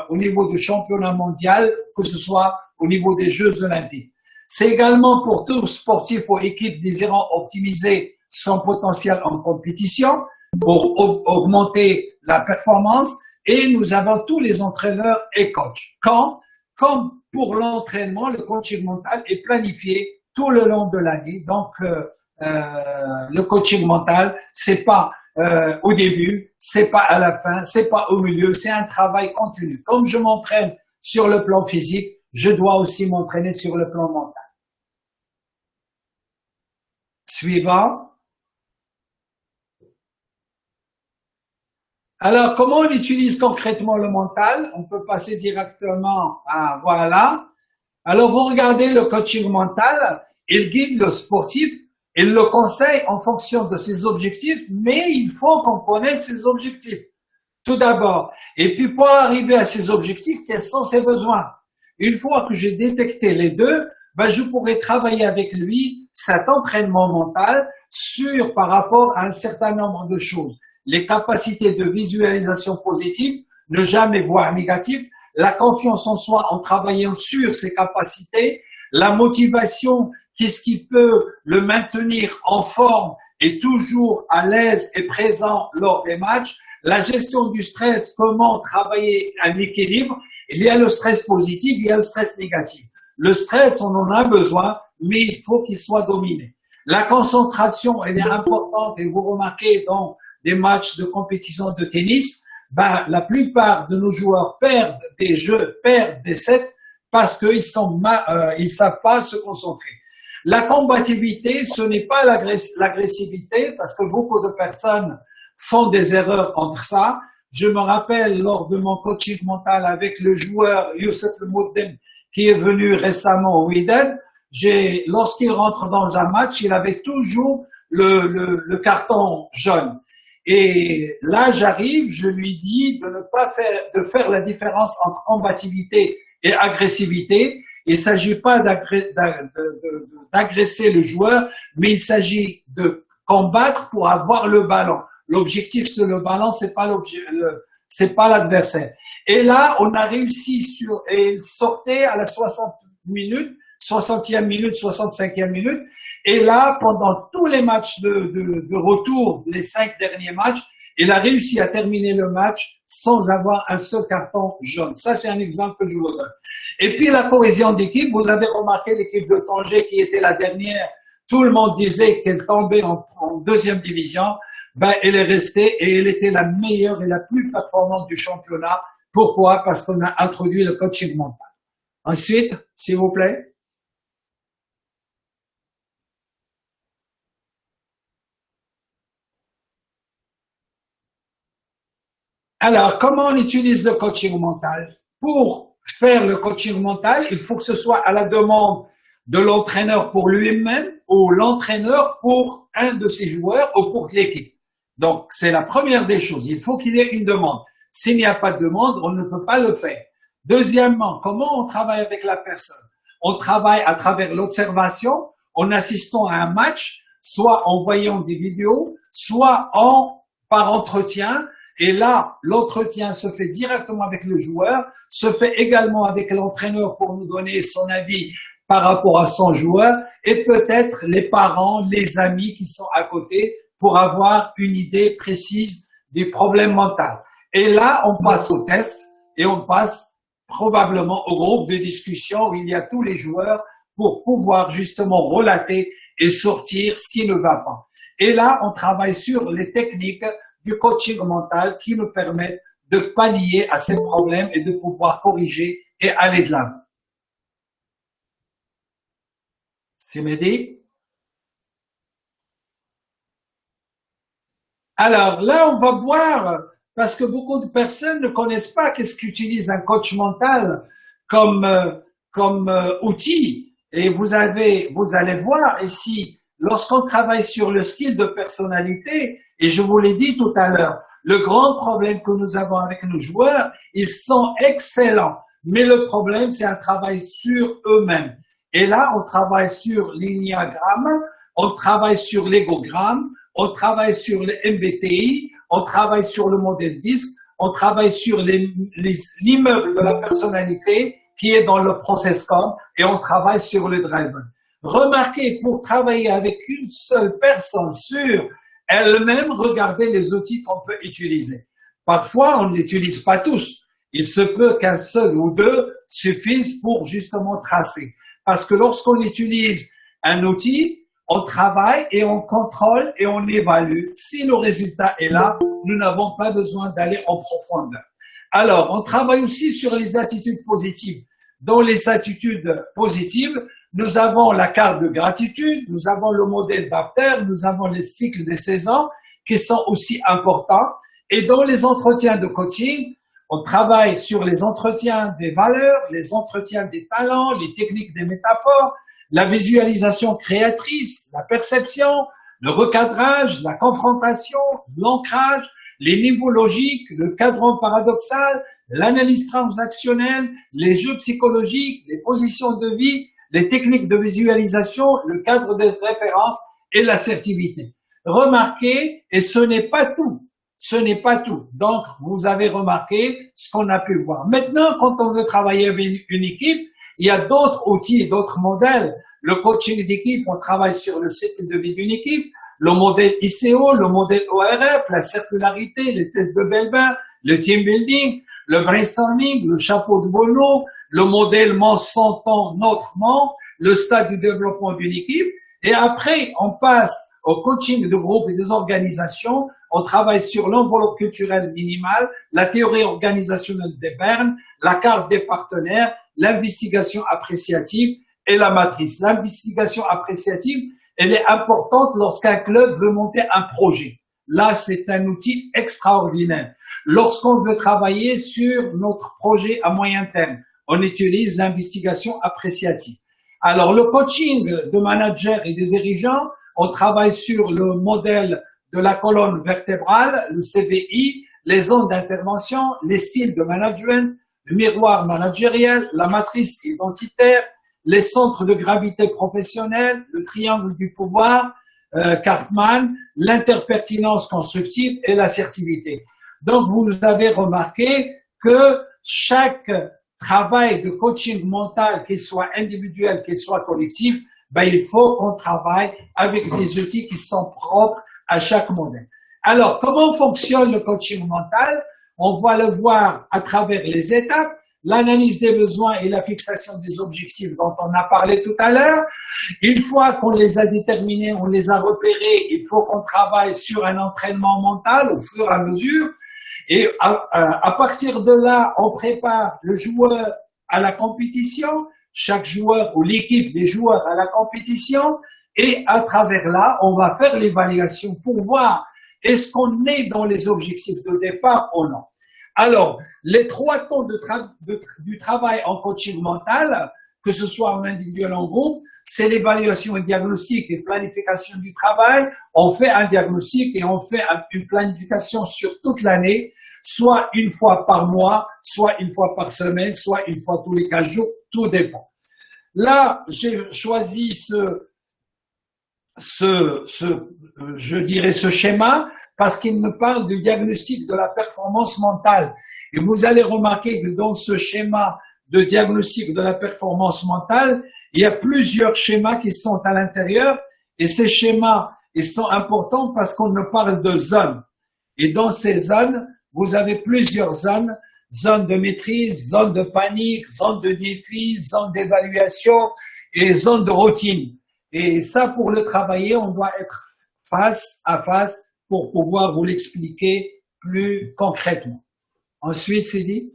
[SPEAKER 2] au niveau du championnat mondial, que ce soit au niveau des Jeux olympiques. C'est également pour tout sportif ou équipe désirant optimiser son potentiel en compétition, pour augmenter la performance, et nous avons tous les entraîneurs et coachs. Comme pour l'entraînement, le coaching mental est planifié tout le long de l'année. Donc, le coaching mental, c'est pas au début, c'est pas à la fin, c'est pas au milieu, c'est un travail continu. Comme je m'entraîne sur le plan physique, je dois aussi m'entraîner sur le plan mental. Suivant. Alors, comment on utilise concrètement le mental? On peut passer directement à voilà. Alors, vous regardez le coaching mental, il guide le sportif, il le conseille en fonction de ses objectifs, mais il faut qu'on connaisse ses objectifs. Tout d'abord. Et puis, pour arriver à ses objectifs, quels sont ses besoins? Une fois que j'ai détecté les deux, ben, je pourrai travailler avec lui cet entraînement mental par rapport à un certain nombre de choses. Les capacités de visualisation positive, ne jamais voir négatif, la confiance en soi en travaillant sur ses capacités, la motivation, qu'est-ce qui peut le maintenir en forme et toujours à l'aise et présent lors des matchs, la gestion du stress, comment travailler un équilibre. Il y a le stress positif, il y a le stress négatif. Le stress, on en a besoin, mais il faut qu'il soit dominé. La concentration, elle est importante et vous remarquez dans des matchs de compétition de tennis, ben, la plupart de nos joueurs perdent des jeux, perdent des sets parce qu'ils ils savent pas se concentrer. La combativité, ce n'est pas l'agressivité, parce que beaucoup de personnes font des erreurs entre ça. Je me rappelle lors de mon coaching mental avec le joueur Youssef Moudem, qui est venu récemment au Widen, lorsqu'il rentre dans un match, il avait toujours le carton jaune. Et là, j'arrive, je lui dis de faire la différence entre combativité et agressivité. Il ne s'agit pas d'agresser le joueur, mais il s'agit de combattre pour avoir le ballon. L'objectif, c'est le ballon, c'est pas l'adversaire. Et là, on a réussi et il sortait à la 60e minute, 65e minute. Et là, pendant tous les matchs de retour, les 5 derniers matchs, il a réussi à terminer le match sans avoir un seul carton jaune. Ça, c'est un exemple que je vous donne. Et puis, la cohésion d'équipe, vous avez remarqué l'équipe de Tanger qui était la dernière. Tout le monde disait qu'elle tombait en deuxième division. Ben, elle est restée et elle était la meilleure et la plus performante du championnat. Pourquoi? Parce qu'on a introduit le coaching mental. Ensuite, s'il vous plaît. Alors, comment on utilise le coaching mental? Pour faire le coaching mental, il faut que ce soit à la demande de l'entraîneur pour lui-même ou l'entraîneur pour un de ses joueurs ou pour l'équipe. Donc, c'est la première des choses. Il faut qu'il y ait une demande. S'il n'y a pas de demande, on ne peut pas le faire. Deuxièmement, comment on travaille avec la personne? On travaille à travers l'observation, en assistant à un match, soit en voyant des vidéos, soit par entretien. Et là, l'entretien se fait directement avec le joueur, se fait également avec l'entraîneur pour nous donner son avis par rapport à son joueur, et peut-être les parents, les amis qui sont à côté pour avoir une idée précise du problème mental. Et là, on passe au test et on passe probablement au groupe de discussion où il y a tous les joueurs pour pouvoir justement relater et sortir ce qui ne va pas. Et là, on travaille sur les techniques du coaching mental qui nous permettent de pallier à ces problèmes et de pouvoir corriger et aller de l'avant. C'est Mehdi? Alors là, on va voir, parce que beaucoup de personnes ne connaissent pas qu'est-ce qu'utilise un coach mental comme outil. Et vous allez voir ici, lorsqu'on travaille sur le style de personnalité, et je vous l'ai dit tout à l'heure, le grand problème que nous avons avec nos joueurs, ils sont excellents, mais le problème, c'est un travail sur eux-mêmes. Et là, on travaille sur l'ennéagramme, on travaille sur l'égogramme, on travaille sur le MBTI, on travaille sur le modèle DISC, on travaille sur l'immeuble de la personnalité qui est dans le process-com et on travaille sur le driven. Remarquez, pour travailler avec une seule personne sur elle-même, regardez les outils qu'on peut utiliser. Parfois, on ne l'utilise pas tous. Il se peut qu'un seul ou deux suffisent pour justement tracer. Parce que lorsqu'on utilise un outil, on travaille et on contrôle et on évalue. Si le résultat est là, nous n'avons pas besoin d'aller en profondeur. Alors, on travaille aussi sur les attitudes positives. Dans les attitudes positives, nous avons la carte de gratitude, nous avons le modèle BAPTER, nous avons les cycles des saisons qui sont aussi importants. Et dans les entretiens de coaching, on travaille sur les entretiens des valeurs, les entretiens des talents, les techniques des métaphores, la visualisation créatrice, la perception, le recadrage, la confrontation, l'ancrage, les niveaux logiques, le cadran paradoxal, l'analyse transactionnelle, les jeux psychologiques, les positions de vie, les techniques de visualisation, le cadre de référence et l'assertivité. Remarquez, et ce n'est pas tout. Ce n'est pas tout. Donc, vous avez remarqué ce qu'on a pu voir. Maintenant, quand on veut travailler avec une équipe, il y a d'autres outils et d'autres modèles. Le coaching d'équipe, on travaille sur le cycle de vie d'une équipe, le modèle ICO, le modèle ORF, la circularité, les tests de Belbin, le team building, le brainstorming, le chapeau de Bono, le modèle mon, son, ton, notre mon, le stade du développement d'une équipe. Et après, on passe au coaching de groupe et des organisations on travaille sur l'enveloppe culturelle minimale, la théorie organisationnelle des Berne, la carte des partenaires, l'investigation appréciative et la matrice. L'investigation appréciative, elle est importante lorsqu'un club veut monter un projet. Là, c'est un outil extraordinaire. Lorsqu'on veut travailler sur notre projet à moyen terme, on utilise l'investigation appréciative. Alors, le coaching de managers et de dirigeants, on travaille sur le modèle de la colonne vertébrale, le CVI, les zones d'intervention, les styles de management, le miroir managériel, la matrice identitaire, les centres de gravité professionnels, le triangle du pouvoir, Cartman, l'interpertinence constructive et l'assertivité. Donc, vous avez remarqué que chaque travail de coaching mental, qu'il soit individuel, qu'il soit collectif, il faut qu'on travaille avec des outils qui sont propres à chaque modèle. Alors, comment fonctionne le coaching mental? On va le voir à travers les étapes, l'analyse des besoins et la fixation des objectifs dont on a parlé tout à l'heure. Une fois qu'on les a déterminés, on les a repérés, il faut qu'on travaille sur un entraînement mental au fur et à mesure. Et à partir de là, on prépare le joueur à la compétition, chaque joueur ou l'équipe des joueurs à la compétition, et à travers là, on va faire l'évaluation pour voir est-ce qu'on est dans les objectifs de départ ou non. Alors, les 3 temps du travail en coaching mental, que ce soit en individuel ou en groupe, c'est l'évaluation et diagnostic et planification du travail. On fait un diagnostic et on fait une planification sur toute l'année, soit une fois par mois, soit une fois par semaine, soit une fois tous les 15 jours, tout dépend. Là, j'ai choisi je dirais ce schéma parce qu'il me parle du diagnostic de la performance mentale. Et vous allez remarquer que dans ce schéma de diagnostic de la performance mentale, il y a plusieurs schémas qui sont à l'intérieur et ces schémas, ils sont importants parce qu'on me parle de zones. Et dans ces zones, vous avez plusieurs zones, zone de maîtrise, zone de panique, zone de défi, zone d'évaluation et zone de routine. Et ça, pour le travailler, on doit être face à face pour pouvoir vous l'expliquer plus concrètement. Ensuite, c'est dit.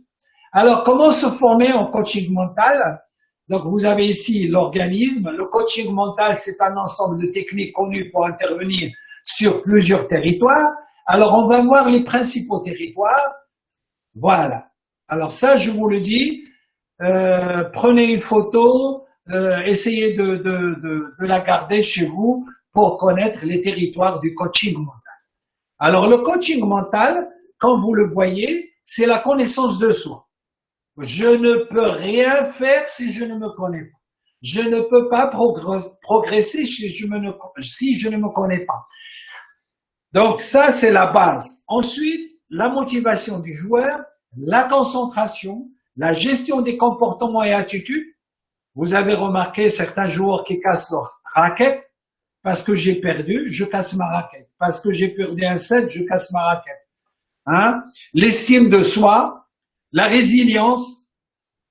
[SPEAKER 2] Alors, comment se former en coaching mental? Donc, vous avez ici l'organisme. Le coaching mental, c'est un ensemble de techniques connues pour intervenir sur plusieurs territoires. Alors, on va voir les principaux territoires. Voilà. Alors ça, je vous le dis, prenez une photo, essayez de la garder chez vous pour connaître les territoires du coaching mental. Alors, le coaching mental, comme vous le voyez, c'est la connaissance de soi. Je ne peux rien faire si je ne me connais pas. Je ne peux pas progresser si je ne me connais pas. Donc ça, c'est la base. Ensuite, la motivation du joueur, la concentration, la gestion des comportements et attitudes. Vous avez remarqué certains joueurs qui cassent leur raquette. Parce que j'ai perdu, je casse ma raquette. Parce que j'ai perdu un set, je casse ma raquette. Hein? L'estime de soi, la résilience.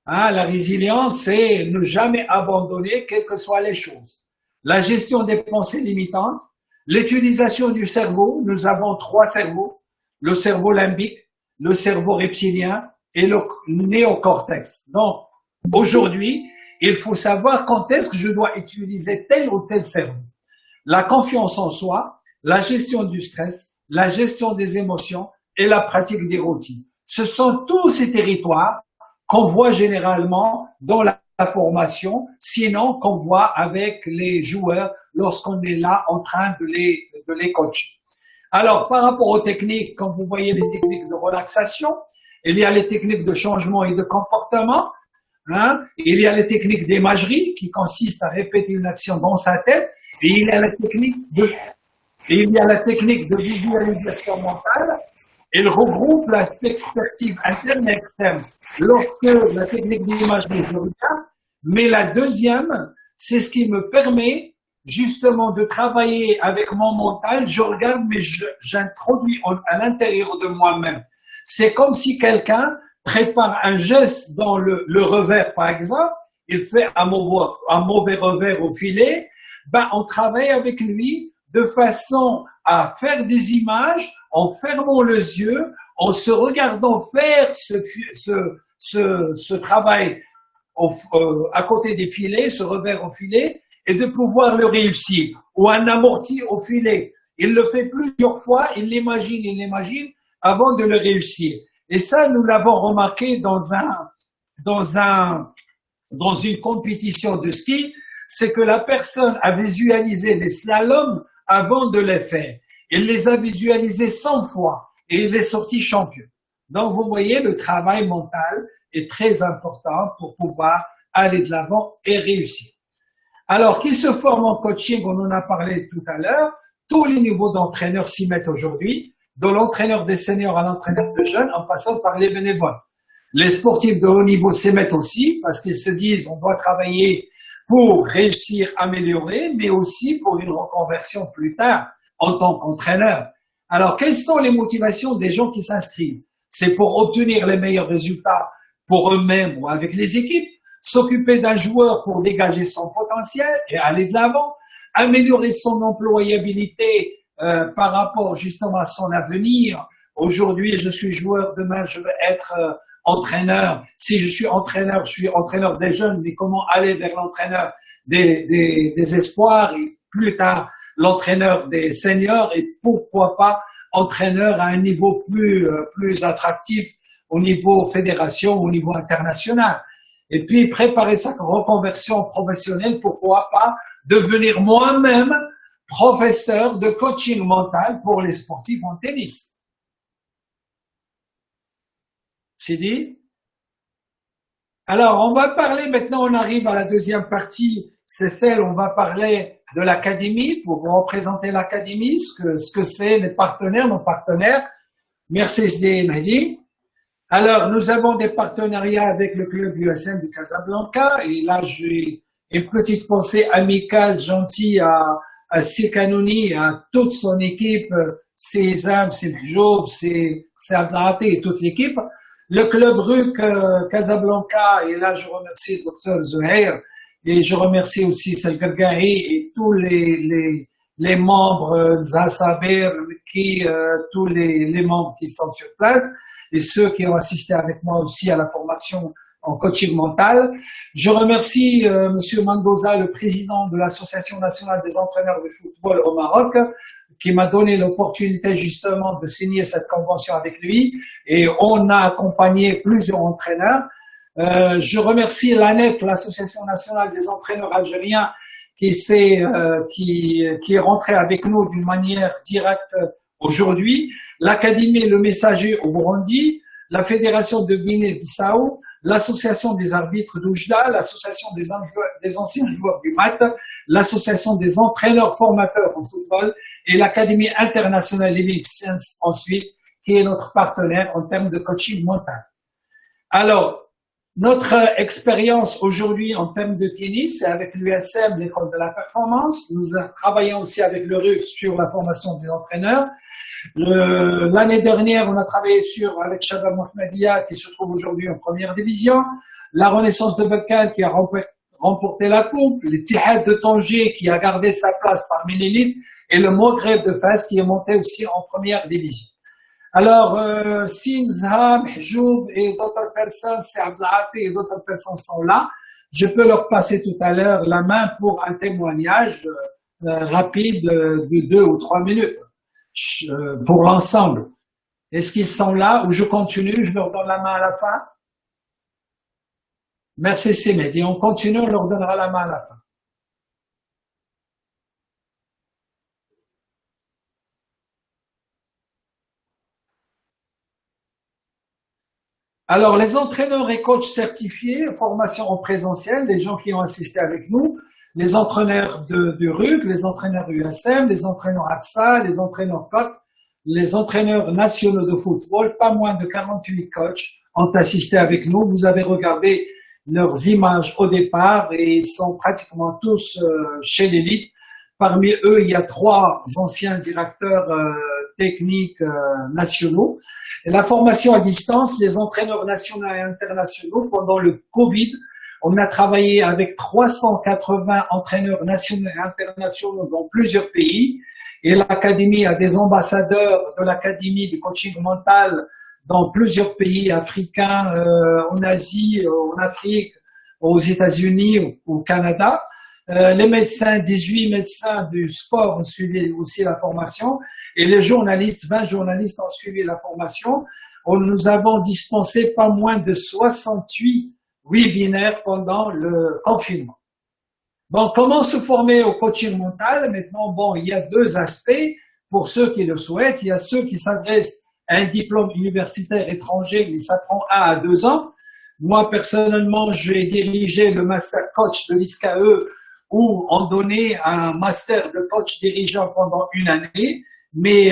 [SPEAKER 2] Hein? La résilience, c'est ne jamais abandonner, quelles que soient les choses. La gestion des pensées limitantes, l'utilisation du cerveau. Nous avons 3 cerveaux. Le cerveau limbique, le cerveau reptilien et le néocortex. Donc, aujourd'hui, il faut savoir quand est-ce que je dois utiliser tel ou tel cerveau. La confiance en soi, la gestion du stress, la gestion des émotions et la pratique des routines. Ce sont tous ces territoires qu'on voit généralement dans la formation, sinon qu'on voit avec les joueurs lorsqu'on est là en train de les coacher. Alors, par rapport aux techniques, quand vous voyez les techniques de relaxation, il y a les techniques de changement et de comportement, hein, il y a les techniques d'imagerie qui consistent à répéter une action dans sa tête, et il y a la technique de visualisation mentale. Elle regroupe l'aspect expertise interne et externe. Lorsque la technique d'imagerie, je regarde, mais la deuxième, c'est ce qui me permet justement de travailler avec mon mental. Je regarde, mais j'introduis à l'intérieur de moi-même. C'est comme si quelqu'un prépare un geste dans le revers, par exemple. Il fait un mauvais revers au filet. On travaille avec lui de façon à faire des images, en fermant les yeux, en se regardant faire ce travail à côté des filets, ce revers au filet, et de pouvoir le réussir, ou un amorti au filet. Il le fait plusieurs fois, il l'imagine, avant de le réussir. Et ça, nous l'avons remarqué dans une compétition de ski, c'est que la personne a visualisé les slaloms avant de les faire. Il les a visualisés 100 fois et il est sorti champion. Donc, vous voyez, le travail mental est très important pour pouvoir aller de l'avant et réussir. Alors, qui se forme en coaching, on en a parlé tout à l'heure, tous les niveaux d'entraîneurs s'y mettent aujourd'hui, de l'entraîneur des seniors à l'entraîneur de jeunes, en passant par les bénévoles. Les sportifs de haut niveau s'y mettent aussi, parce qu'ils se disent on doit travailler pour réussir à améliorer, mais aussi pour une reconversion plus tard en tant qu'entraîneur. Alors, quelles sont les motivations des gens qui s'inscrivent? C'est pour obtenir les meilleurs résultats pour eux-mêmes ou avec les équipes, s'occuper d'un joueur pour dégager son potentiel et aller de l'avant, améliorer son employabilité par rapport justement à son avenir. Aujourd'hui, je suis joueur, demain, je vais être entraîneur. Si je suis entraîneur des jeunes, mais comment aller vers l'entraîneur des espoirs et plus tard l'entraîneur des seniors et pourquoi pas entraîneur à un niveau plus attractif au niveau fédération, au niveau international. Et puis préparer sa reconversion professionnelle, pourquoi pas devenir moi-même professeur de coaching mental pour les sportifs en tennis. C'est dit? Alors, on va parler maintenant, on arrive à la deuxième partie, c'est celle, on va parler de l'académie, pour vous représenter l'académie, ce que c'est, les partenaires, nos partenaires. Merci Mehdi. Alors, nous avons des partenariats avec le club USM de Casablanca, et là, j'ai une petite pensée amicale, gentille à Sikanouni et à toute son équipe, c'est Isam, c'est Job, c'est Abdelhati et toute l'équipe. Le club RUC Casablanca, et là, je remercie le docteur Zuhair, et je remercie aussi Sel Gargahi et tous les membres, Zasabir, tous les membres qui sont sur place, et ceux qui ont assisté avec moi aussi à la formation en coaching mental. Je remercie Monsieur Mendoza, le président de l'Association nationale des entraîneurs de football au Maroc, qui m'a donné l'opportunité justement de signer cette convention avec lui, et on a accompagné plusieurs entraîneurs. Je remercie l'ANEF, l'Association nationale des entraîneurs algériens, qui est rentré avec nous d'une manière directe aujourd'hui, l'Académie Le Messager au Burundi, la Fédération de Guinée-Bissau, l'Association des arbitres d'Oujda, l'Association des anciens joueurs du MAT, l'Association des entraîneurs formateurs au football et l'Académie internationale Elite Science en Suisse, qui est notre partenaire en termes de coaching mental. Alors, notre expérience aujourd'hui en termes de tennis, c'est avec l'USM, l'école de la performance. Nous travaillons aussi avec le RUC sur la formation des entraîneurs. L'année dernière, on a travaillé avec Shabab Mohamedia, qui se trouve aujourd'hui en première division, la Renaissance de Bekkal, qui a remporté la coupe, le Tihad de Tanger, qui a gardé sa place parmi l'élite, et le Maghreb de Fès, qui est monté aussi en première division. Alors, Sinzham, Hjoub et d'autres personnes, c'est Abdelhati et d'autres personnes sont là. Je peux leur passer tout à l'heure la main pour un témoignage rapide de 2 ou 3 minutes pour l'ensemble. Est-ce qu'ils sont là ou je continue, je leur donne la main à la fin? Merci Simed. On continue, on leur donnera la main à la fin. Alors, les entraîneurs et coachs certifiés, formation en présentiel, les gens qui ont assisté avec nous, les entraîneurs du RUC, les entraîneurs USM, les entraîneurs AXA, les entraîneurs COP, les entraîneurs nationaux de football, pas moins de 48 coachs ont assisté avec nous. Vous avez regardé leurs images au départ et ils sont pratiquement tous chez l'élite. Parmi eux, il y a 3 anciens directeurs techniques nationaux. Et la formation à distance, les entraîneurs nationaux et internationaux, pendant le Covid, On a travaillé avec 380 entraîneurs nationaux et internationaux dans plusieurs pays. Et l'Académie a des ambassadeurs de l'Académie du coaching mental dans plusieurs pays africains, en Asie, en Afrique, aux États-Unis, au Canada. Les médecins, 18 médecins du sport ont suivi aussi la formation et les journalistes, 20 journalistes ont suivi la formation. Nous avons dispensé pas moins de 68 webinaires pendant le confinement. Bon, comment se former au coaching mental? Maintenant, bon, il y a deux aspects pour ceux qui le souhaitent. Il y a ceux qui s'adressent à un diplôme universitaire étranger, mais ça prend 1 à 2 ans. Moi, personnellement, j'ai dirigé le master coach de l'ISCAE où on donnait un master de coach dirigeant pendant 1 année, mais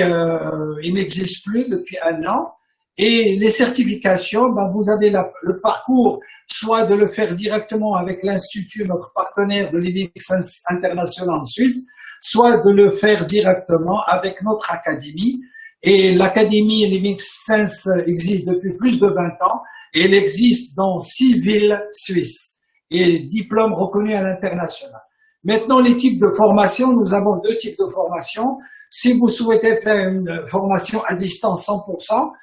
[SPEAKER 2] il n'existe plus depuis 1 an. Et les certifications, ben, vous avez le parcours, soit de le faire directement avec l'Institut, notre partenaire de Living Sense International en Suisse, soit de le faire directement avec notre académie. Et l'académie Living Sense existe depuis plus de 20 ans et elle existe dans 6 villes suisses et diplôme reconnu à l'international. Maintenant, les types de formation, nous avons 2 types de formation. Si vous souhaitez faire une formation à distance 100%,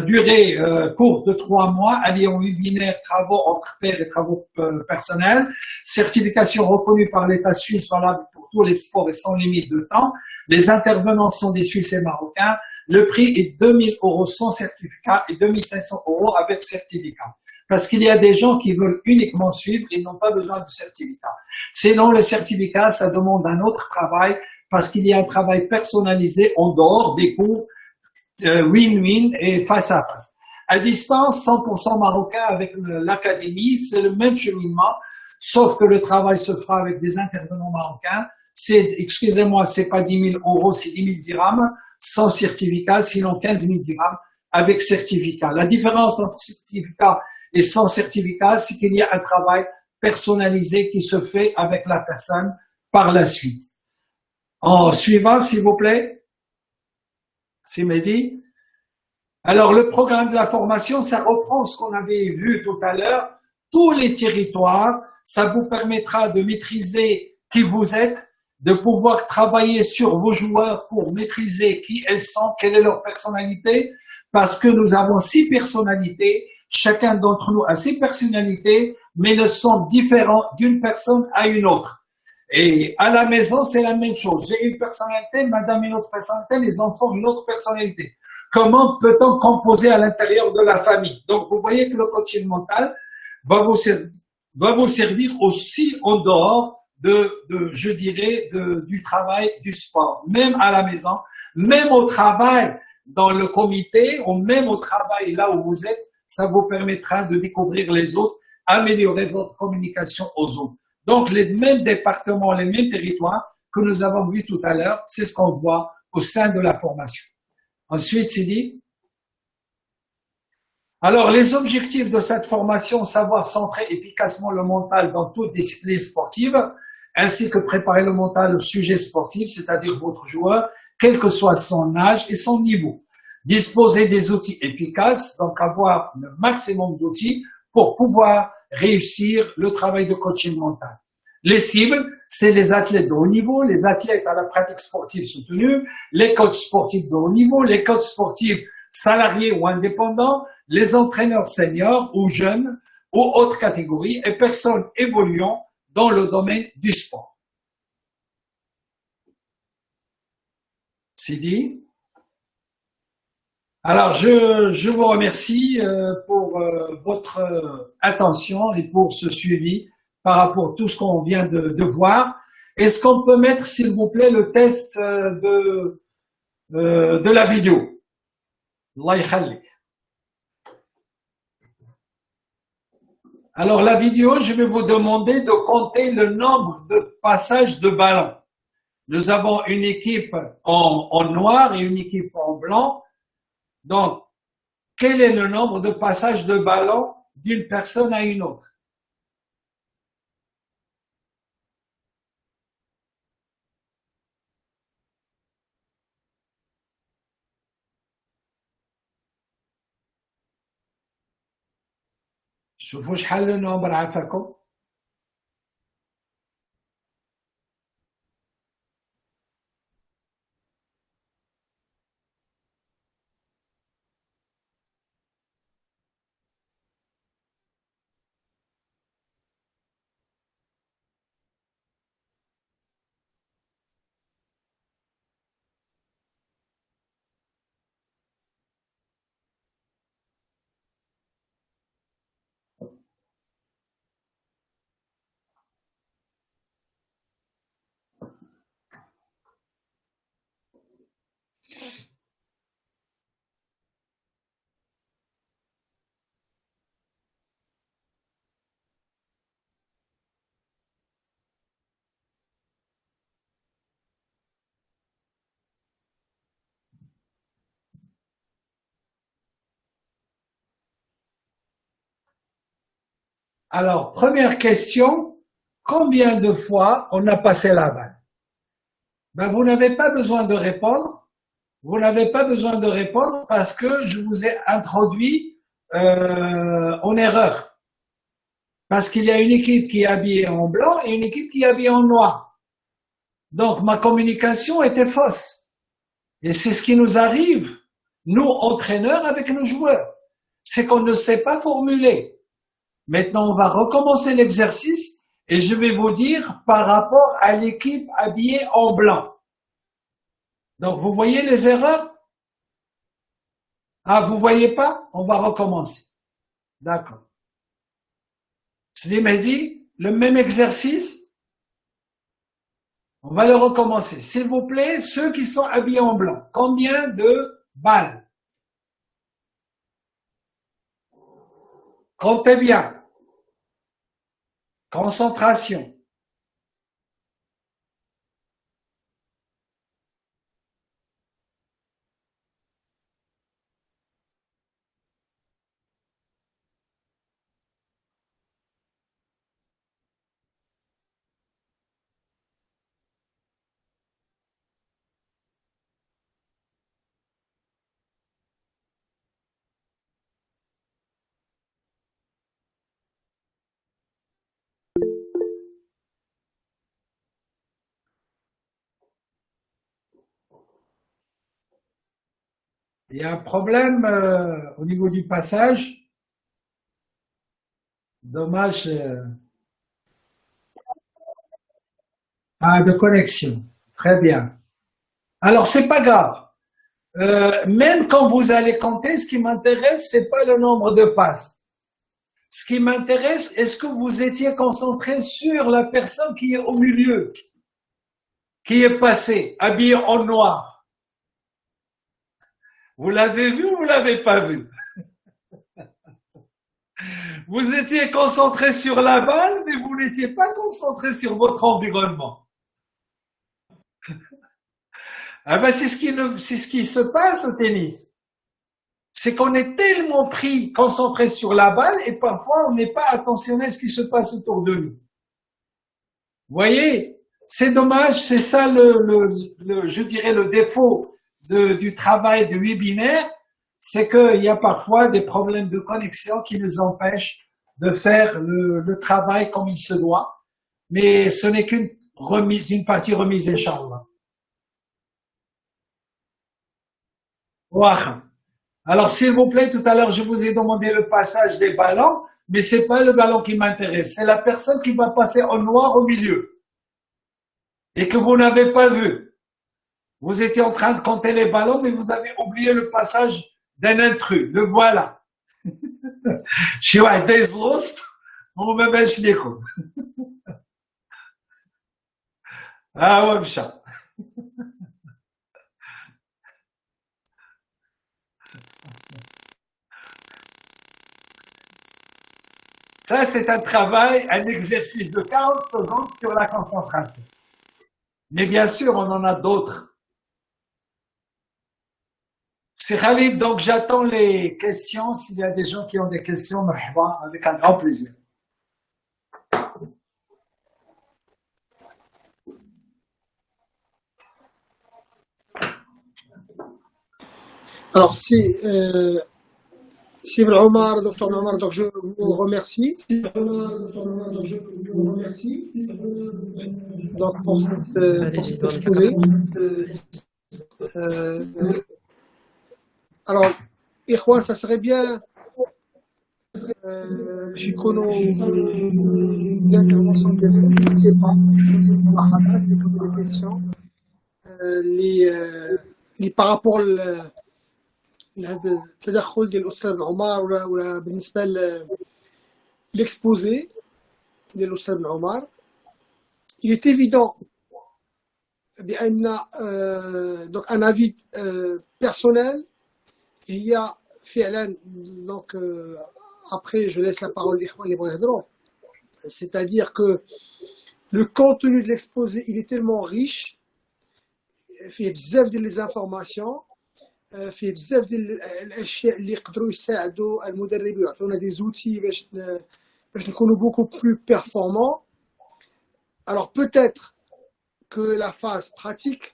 [SPEAKER 2] durée courte de 3 mois, alliant webinaire, travaux entre pairs et travaux personnels, certification reconnue par l'État suisse valable pour tous les sports et sans limite de temps. Les intervenants sont des Suisses et Marocains. Le prix est 2 000 € sans certificat et 2 500 € avec certificat. Parce qu'il y a des gens qui veulent uniquement suivre, ils n'ont pas besoin de certificat. Sinon, le certificat, ça demande un autre travail parce qu'il y a un travail personnalisé en dehors des cours win-win et face à face. À distance, 100% marocain avec l'académie, c'est le même cheminement, sauf que le travail se fera avec des intervenants marocains. C'est, excusez-moi, c'est pas 10 000 €, c'est 10 000 dirhams, sans certificat, sinon 15 000 dirhams avec certificat. La différence entre certificat et sans certificat, c'est qu'il y a un travail personnalisé qui se fait avec la personne par la suite. En suivant, s'il vous plaît. C'est Mehdi. Alors, le programme de la formation, ça reprend ce qu'on avait vu tout à l'heure. Tous les territoires, ça vous permettra de maîtriser qui vous êtes, de pouvoir travailler sur vos joueurs pour maîtriser qui elles sont, quelle est leur personnalité, parce que nous avons 6 personnalités. Chacun d'entre nous a 6 personnalités, mais elles sont différentes d'une personne à une autre. Et à la maison, c'est la même chose. J'ai une personnalité, madame une autre personnalité, les enfants une autre personnalité. Comment peut-on composer à l'intérieur de la famille? Donc, vous voyez que le coaching mental va vous servir aussi en dehors je dirais, du travail, du sport. Même à la maison, même au travail, dans le comité, ou même au travail là où vous êtes, ça vous permettra de découvrir les autres, améliorer votre communication aux autres. Donc, les mêmes départements, les mêmes territoires que nous avons vus tout à l'heure, c'est ce qu'on voit au sein de la formation. Ensuite, Sidi. Alors, les objectifs de cette formation, savoir centrer efficacement le mental dans toute discipline sportive, ainsi que préparer le mental au sujet sportif, c'est-à-dire votre joueur, quel que soit son âge et son niveau. Disposer des outils efficaces, donc avoir le maximum d'outils pour pouvoir réussir le travail de coaching mental. Les cibles, c'est les athlètes de haut niveau, les athlètes à la pratique sportive soutenue, les coachs sportifs de haut niveau, les coachs sportifs salariés ou indépendants, les entraîneurs seniors ou jeunes ou autres catégories et personnes évoluant dans le domaine du sport. Sidi. Alors, je vous remercie pour votre attention et pour ce suivi par rapport à tout ce qu'on vient de voir. Est-ce qu'on peut mettre, s'il vous plaît, le test de la vidéo? Allah yakhalik. Alors, la vidéo, je vais vous demander de compter le nombre de passages de ballon. Nous avons une équipe en noir et une équipe en blanc. Donc, quel est le nombre de passages de ballon d'une personne à une autre? شوفوا شحال لو نومبر عافاكم. Alors, première question, combien de fois on a passé la balle? Ben, vous n'avez pas besoin de répondre. Vous n'avez pas besoin de répondre parce que je vous ai introduit en erreur. Parce qu'il y a une équipe qui est habillée en blanc et une équipe qui est habillée en noir. Donc, ma communication était fausse. Et c'est ce qui nous arrive, nous, entraîneurs, avec nos joueurs. C'est qu'on ne sait pas formuler. Maintenant, on va recommencer l'exercice et je vais vous dire par rapport à l'équipe habillée en blanc. Donc, vous voyez les erreurs? Ah, vous voyez pas? On va recommencer. D'accord. C'est Mehdi, le même exercice, on va le recommencer. S'il vous plaît, ceux qui sont habillés en blanc, combien de balles? Comptez bien. Concentration. Il y a un problème au niveau du passage. Dommage. De connexion. Très bien. Alors, c'est pas grave. Même quand vous allez compter, ce qui m'intéresse, c'est pas le nombre de passes. Ce qui m'intéresse, est-ce que vous étiez concentré sur la personne qui est au milieu, qui est passée, habillée en noir? Vous l'avez vu ou vous l'avez pas vu? Vous étiez concentré sur la balle, mais vous n'étiez pas concentré sur votre environnement. Ah ben c'est ce qui se passe au tennis. C'est qu'on est tellement pris, concentré sur la balle, et parfois on n'est pas attentionné à ce qui se passe autour de nous. Vous voyez, c'est dommage, c'est ça je dirais le défaut du travail de webinaire, c'est qu'il y a parfois des problèmes de connexion qui nous empêchent de faire le travail comme il se doit. Mais ce n'est qu'une remise, une partie remise, Inch'Allah. Voilà. Alors, s'il vous plaît, tout à l'heure, je vous ai demandé le passage des ballons, mais c'est pas le ballon qui m'intéresse, c'est la personne qui va passer en noir au milieu et que vous n'avez pas vu. Vous étiez en train de compter les ballons, mais vous avez oublié le passage d'un intrus. Le voilà. شي واحد دايز لوسط وما بانش ليكم. ها هو مشى. Ça, c'est un travail, un exercice de 40 secondes sur la concentration. Mais bien sûr, on en a d'autres. C'est Khalid, donc j'attends les questions. S'il y a des gens qui ont des questions, marhaba, avec un grand plaisir.
[SPEAKER 1] Alors, Sib Omar, docteur Omar, donc je vous remercie. Donc pour cet exposé. Alors, Ikhwan, ça serait bien des interventions des questions par rapport لهذا التدخل ديال الاستاذ عمر ولا بالنسبه للاكسبوزي ديال الاستاذ عمر. Il est évident بان donc un avis personnel il y a فعلا donc après je laisse la parole للاخوان اللي بغاو يهضروا. C'est-à-dire que le contenu de l'exposé il est tellement riche, فيه بزاف ديال les informations, فيه بزاف ديال الاشياء اللي يقدروا يساعدوا المدربين ويعطونا دي زوتي باش نكونوا beaucoup plus performants. Alors peut-être que la phase pratique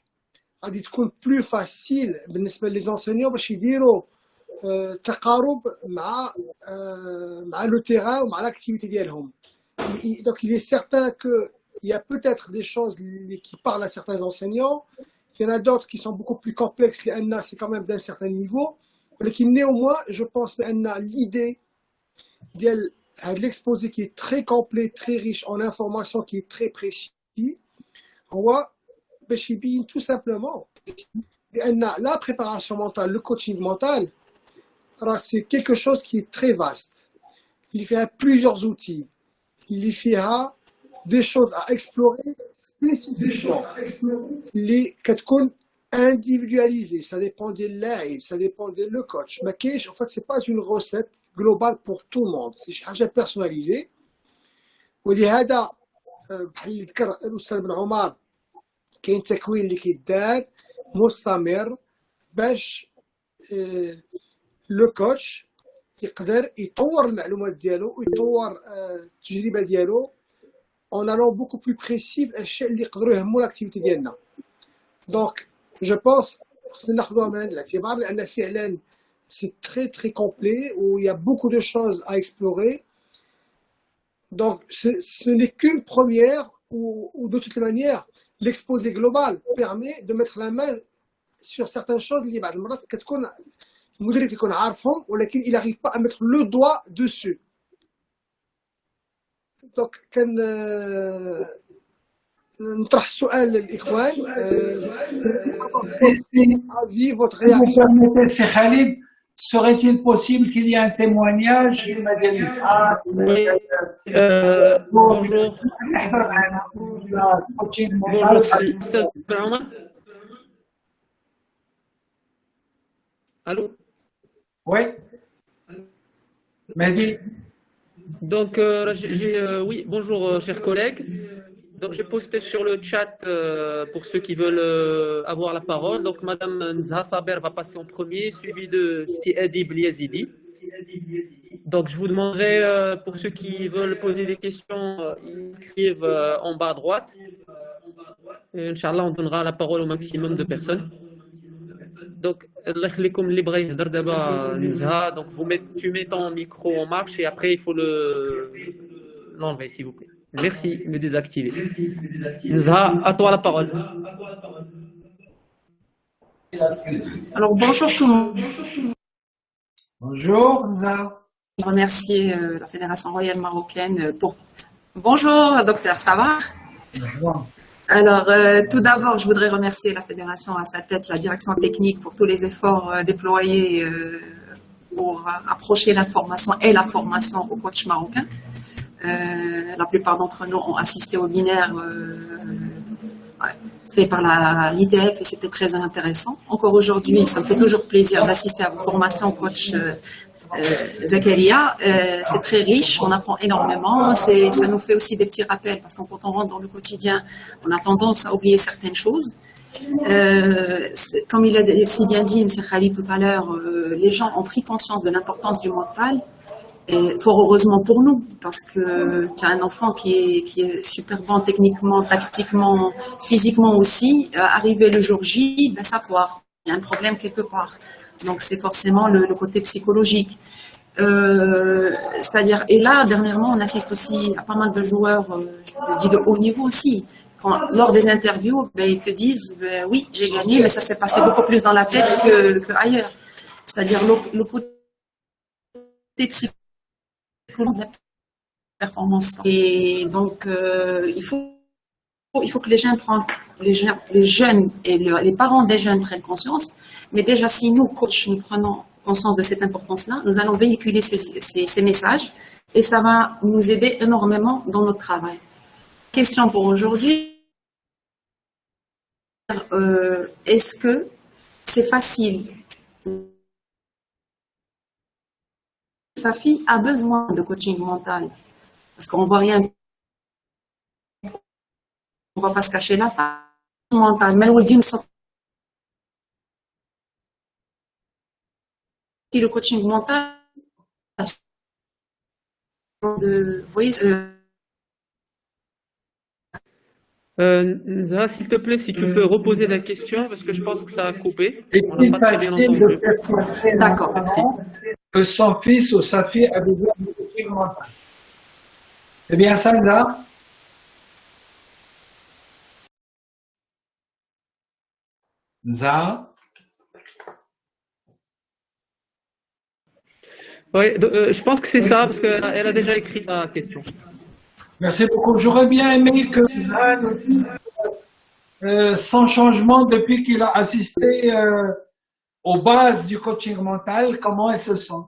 [SPEAKER 1] غادي تكون plus facile بالنسبه لي enseignants باش يديروا تقارب مع لو terrain ومع l'activité ديالهم. Donc il est certain que il y a peut-être des choses qui parlent à certains enseignants. Il y en a d'autres qui sont beaucoup plus complexes, c'est quand même d'un certain niveau. Mais néanmoins, je pense que l'idée de l'exposé qui est très complet, très riche en informations, qui est très précis, tout simplement, la préparation mentale, le coaching mental, c'est quelque chose qui est très vaste. Il y a plusieurs outils. Il y a des choses à explorer spécifiquement. Les كتكون individualisées, ça dépend des lives, ça dépend de le coach. Mais en fait, c'est pas une recette globale pour tout le monde, c'est حاجة personnalisée. ولهذا بحال اللي ذكر الأستاذ بن عمر كاين تكوين اللي كيدار مستمر باش لو كوتش يقدر يطور المعلومات ديالو ويطور التجربة ديالو en allant beaucoup plus précis الاشياء اللي يقدروا يهموا لاكتيفيتي ديالنا. دونك جو بونس خصنا ناخذوها بعين الاعتبار لان فعلا سي تري تري كومبلي و il y a beaucoup de choses à explorer. Donc ce n'est qu'une première ou de toute manière l'exposé global permet de mettre la main sur certaines choses اللي بعض المرات كتكون المدرب كيكون عارفهم ولكن il n'arrive pas à mettre le doigt dessus. Donc كان نطرح السؤال للاخوان avis votre réaction.
[SPEAKER 2] C'est Khalid, serait-il possible qu'il y ait un témoignage?
[SPEAKER 3] Bonjour. Allô?
[SPEAKER 2] Oui. Mehdi.
[SPEAKER 3] Donc, oui, bonjour chers collègues. Donc, j'ai posté sur le chat pour ceux qui veulent avoir la parole. Donc, Madame Nzha Saber va passer en premier, suivi de Siadi Bliazidi. Donc, je vous demanderai, pour ceux qui veulent poser des questions, ils inscrivent en bas à droite. Et, Inch'Allah, on donnera la parole au maximum de personnes. Donc, donc tu mets ton micro en marche et après il faut l'enlever s'il vous plaît. Merci, le désactiver. Nzha, à toi la parole.
[SPEAKER 4] Alors bonjour tout le monde.
[SPEAKER 2] Bonjour Nzha.
[SPEAKER 4] Je remercie la Fédération royale marocaine pour... Bonjour docteur, ça va?
[SPEAKER 2] Bonjour.
[SPEAKER 4] Alors, tout d'abord, je voudrais remercier la Fédération à sa tête, la direction technique pour tous les efforts déployés pour approcher l'information et la formation aux coachs marocains. La plupart d'entre nous ont assisté au binaire fait par l'ITF et c'était très intéressant. Encore aujourd'hui, ça me fait toujours plaisir d'assister à vos formations coach Zakaria. C'est très riche, on apprend énormément. Ça nous fait aussi des petits rappels parce que quand on rentre dans le quotidien, on a tendance à oublier certaines choses. Comme il a si bien dit M. Khalid tout à l'heure, les gens ont pris conscience de l'importance du mental. Et fort heureusement pour nous, parce que tu as un enfant qui est super bon techniquement, tactiquement, physiquement aussi. Arrivé le jour J, ben, savoir, il y a un problème quelque part. Donc c'est forcément le côté psychologique. C'est-à-dire, et là, dernièrement, on assiste aussi à pas mal de joueurs, je dis de haut niveau aussi. Lors des interviews, ben, ils te disent, ben, oui, j'ai gagné, mais ça s'est passé beaucoup plus dans la tête que ailleurs. C'est-à-dire le côté psychologique de la performance. Et donc, il faut que les jeunes et les parents des jeunes prennent conscience. Mais déjà, si nous, coachs, nous prenons conscience de cette importance-là, nous allons véhiculer ces messages et ça va nous aider énormément dans notre travail. Question pour aujourd'hui, est-ce que c'est facile? Sa fille a besoin de coaching mental parce qu'on voit rien, on va pas se cacher la femme mentale. Mais le coaching mental, vous voyez,
[SPEAKER 3] Nza, s'il te plaît, si tu peux reposer la question, parce que je pense que ça a coupé. On
[SPEAKER 2] Est-il
[SPEAKER 3] n'a pas très bien
[SPEAKER 2] facile
[SPEAKER 3] entendu.
[SPEAKER 2] de faire comprendre
[SPEAKER 4] D'accord,
[SPEAKER 2] que son fils ou sa fille a besoin de coaching mental? C'est bien ça, Nza? Nza?
[SPEAKER 3] Oui, je pense que c'est ça, parce qu'elle a déjà écrit sa question.
[SPEAKER 2] Merci beaucoup. J'aurais bien aimé que Nza nous dise son changement depuis qu'il a assisté aux bases du coaching mental, comment elle se sent.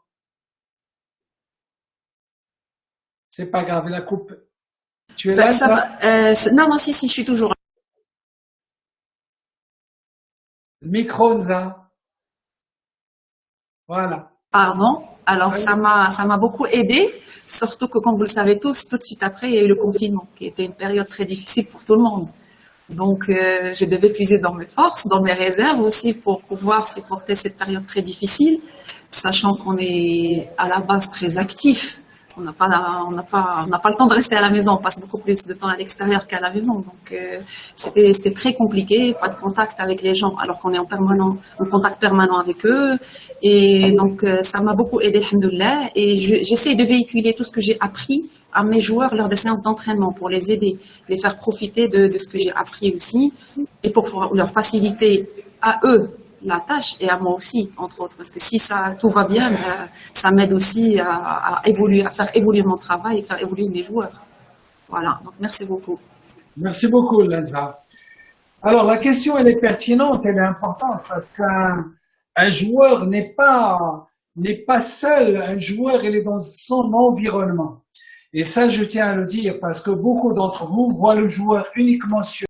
[SPEAKER 2] C'est pas grave, la coupe. Tu es là,
[SPEAKER 4] ça
[SPEAKER 2] Nza?
[SPEAKER 4] va, non, si, je suis toujours là.
[SPEAKER 2] Micro, Nza. Voilà.
[SPEAKER 4] Pardon. Alors, ça m'a beaucoup aidé, surtout que, comme vous le savez tous, tout de suite après, il y a eu le confinement, qui était une période très difficile pour tout le monde. Donc, je devais puiser dans mes forces, dans mes réserves aussi pour pouvoir supporter cette période très difficile, sachant qu'on est à la base très actif. On n'a pas le temps de rester à la maison. On passe beaucoup plus de temps à l'extérieur qu'à la maison. Donc, c'était très compliqué, pas de contact avec les gens, alors qu'on est en contact permanent avec eux. Et donc, ça m'a beaucoup aidé, alhamdoulilah. Et j'essaie de véhiculer tout ce que j'ai appris à mes joueurs lors des séances d'entraînement pour les aider, les faire profiter de ce que j'ai appris aussi et pour leur faciliter à eux la tâche et à moi aussi, entre autres. Parce que si tout va bien, ça m'aide aussi à évoluer, à faire évoluer mon travail et faire évoluer mes joueurs. Voilà. Donc, merci beaucoup.
[SPEAKER 2] Merci beaucoup, Lenza. Alors, la question, elle est pertinente, elle est importante parce qu'un joueur n'est pas seul. Un joueur, il est dans son environnement. Et ça, je tiens à le dire parce que beaucoup d'entre vous voient le joueur uniquement sur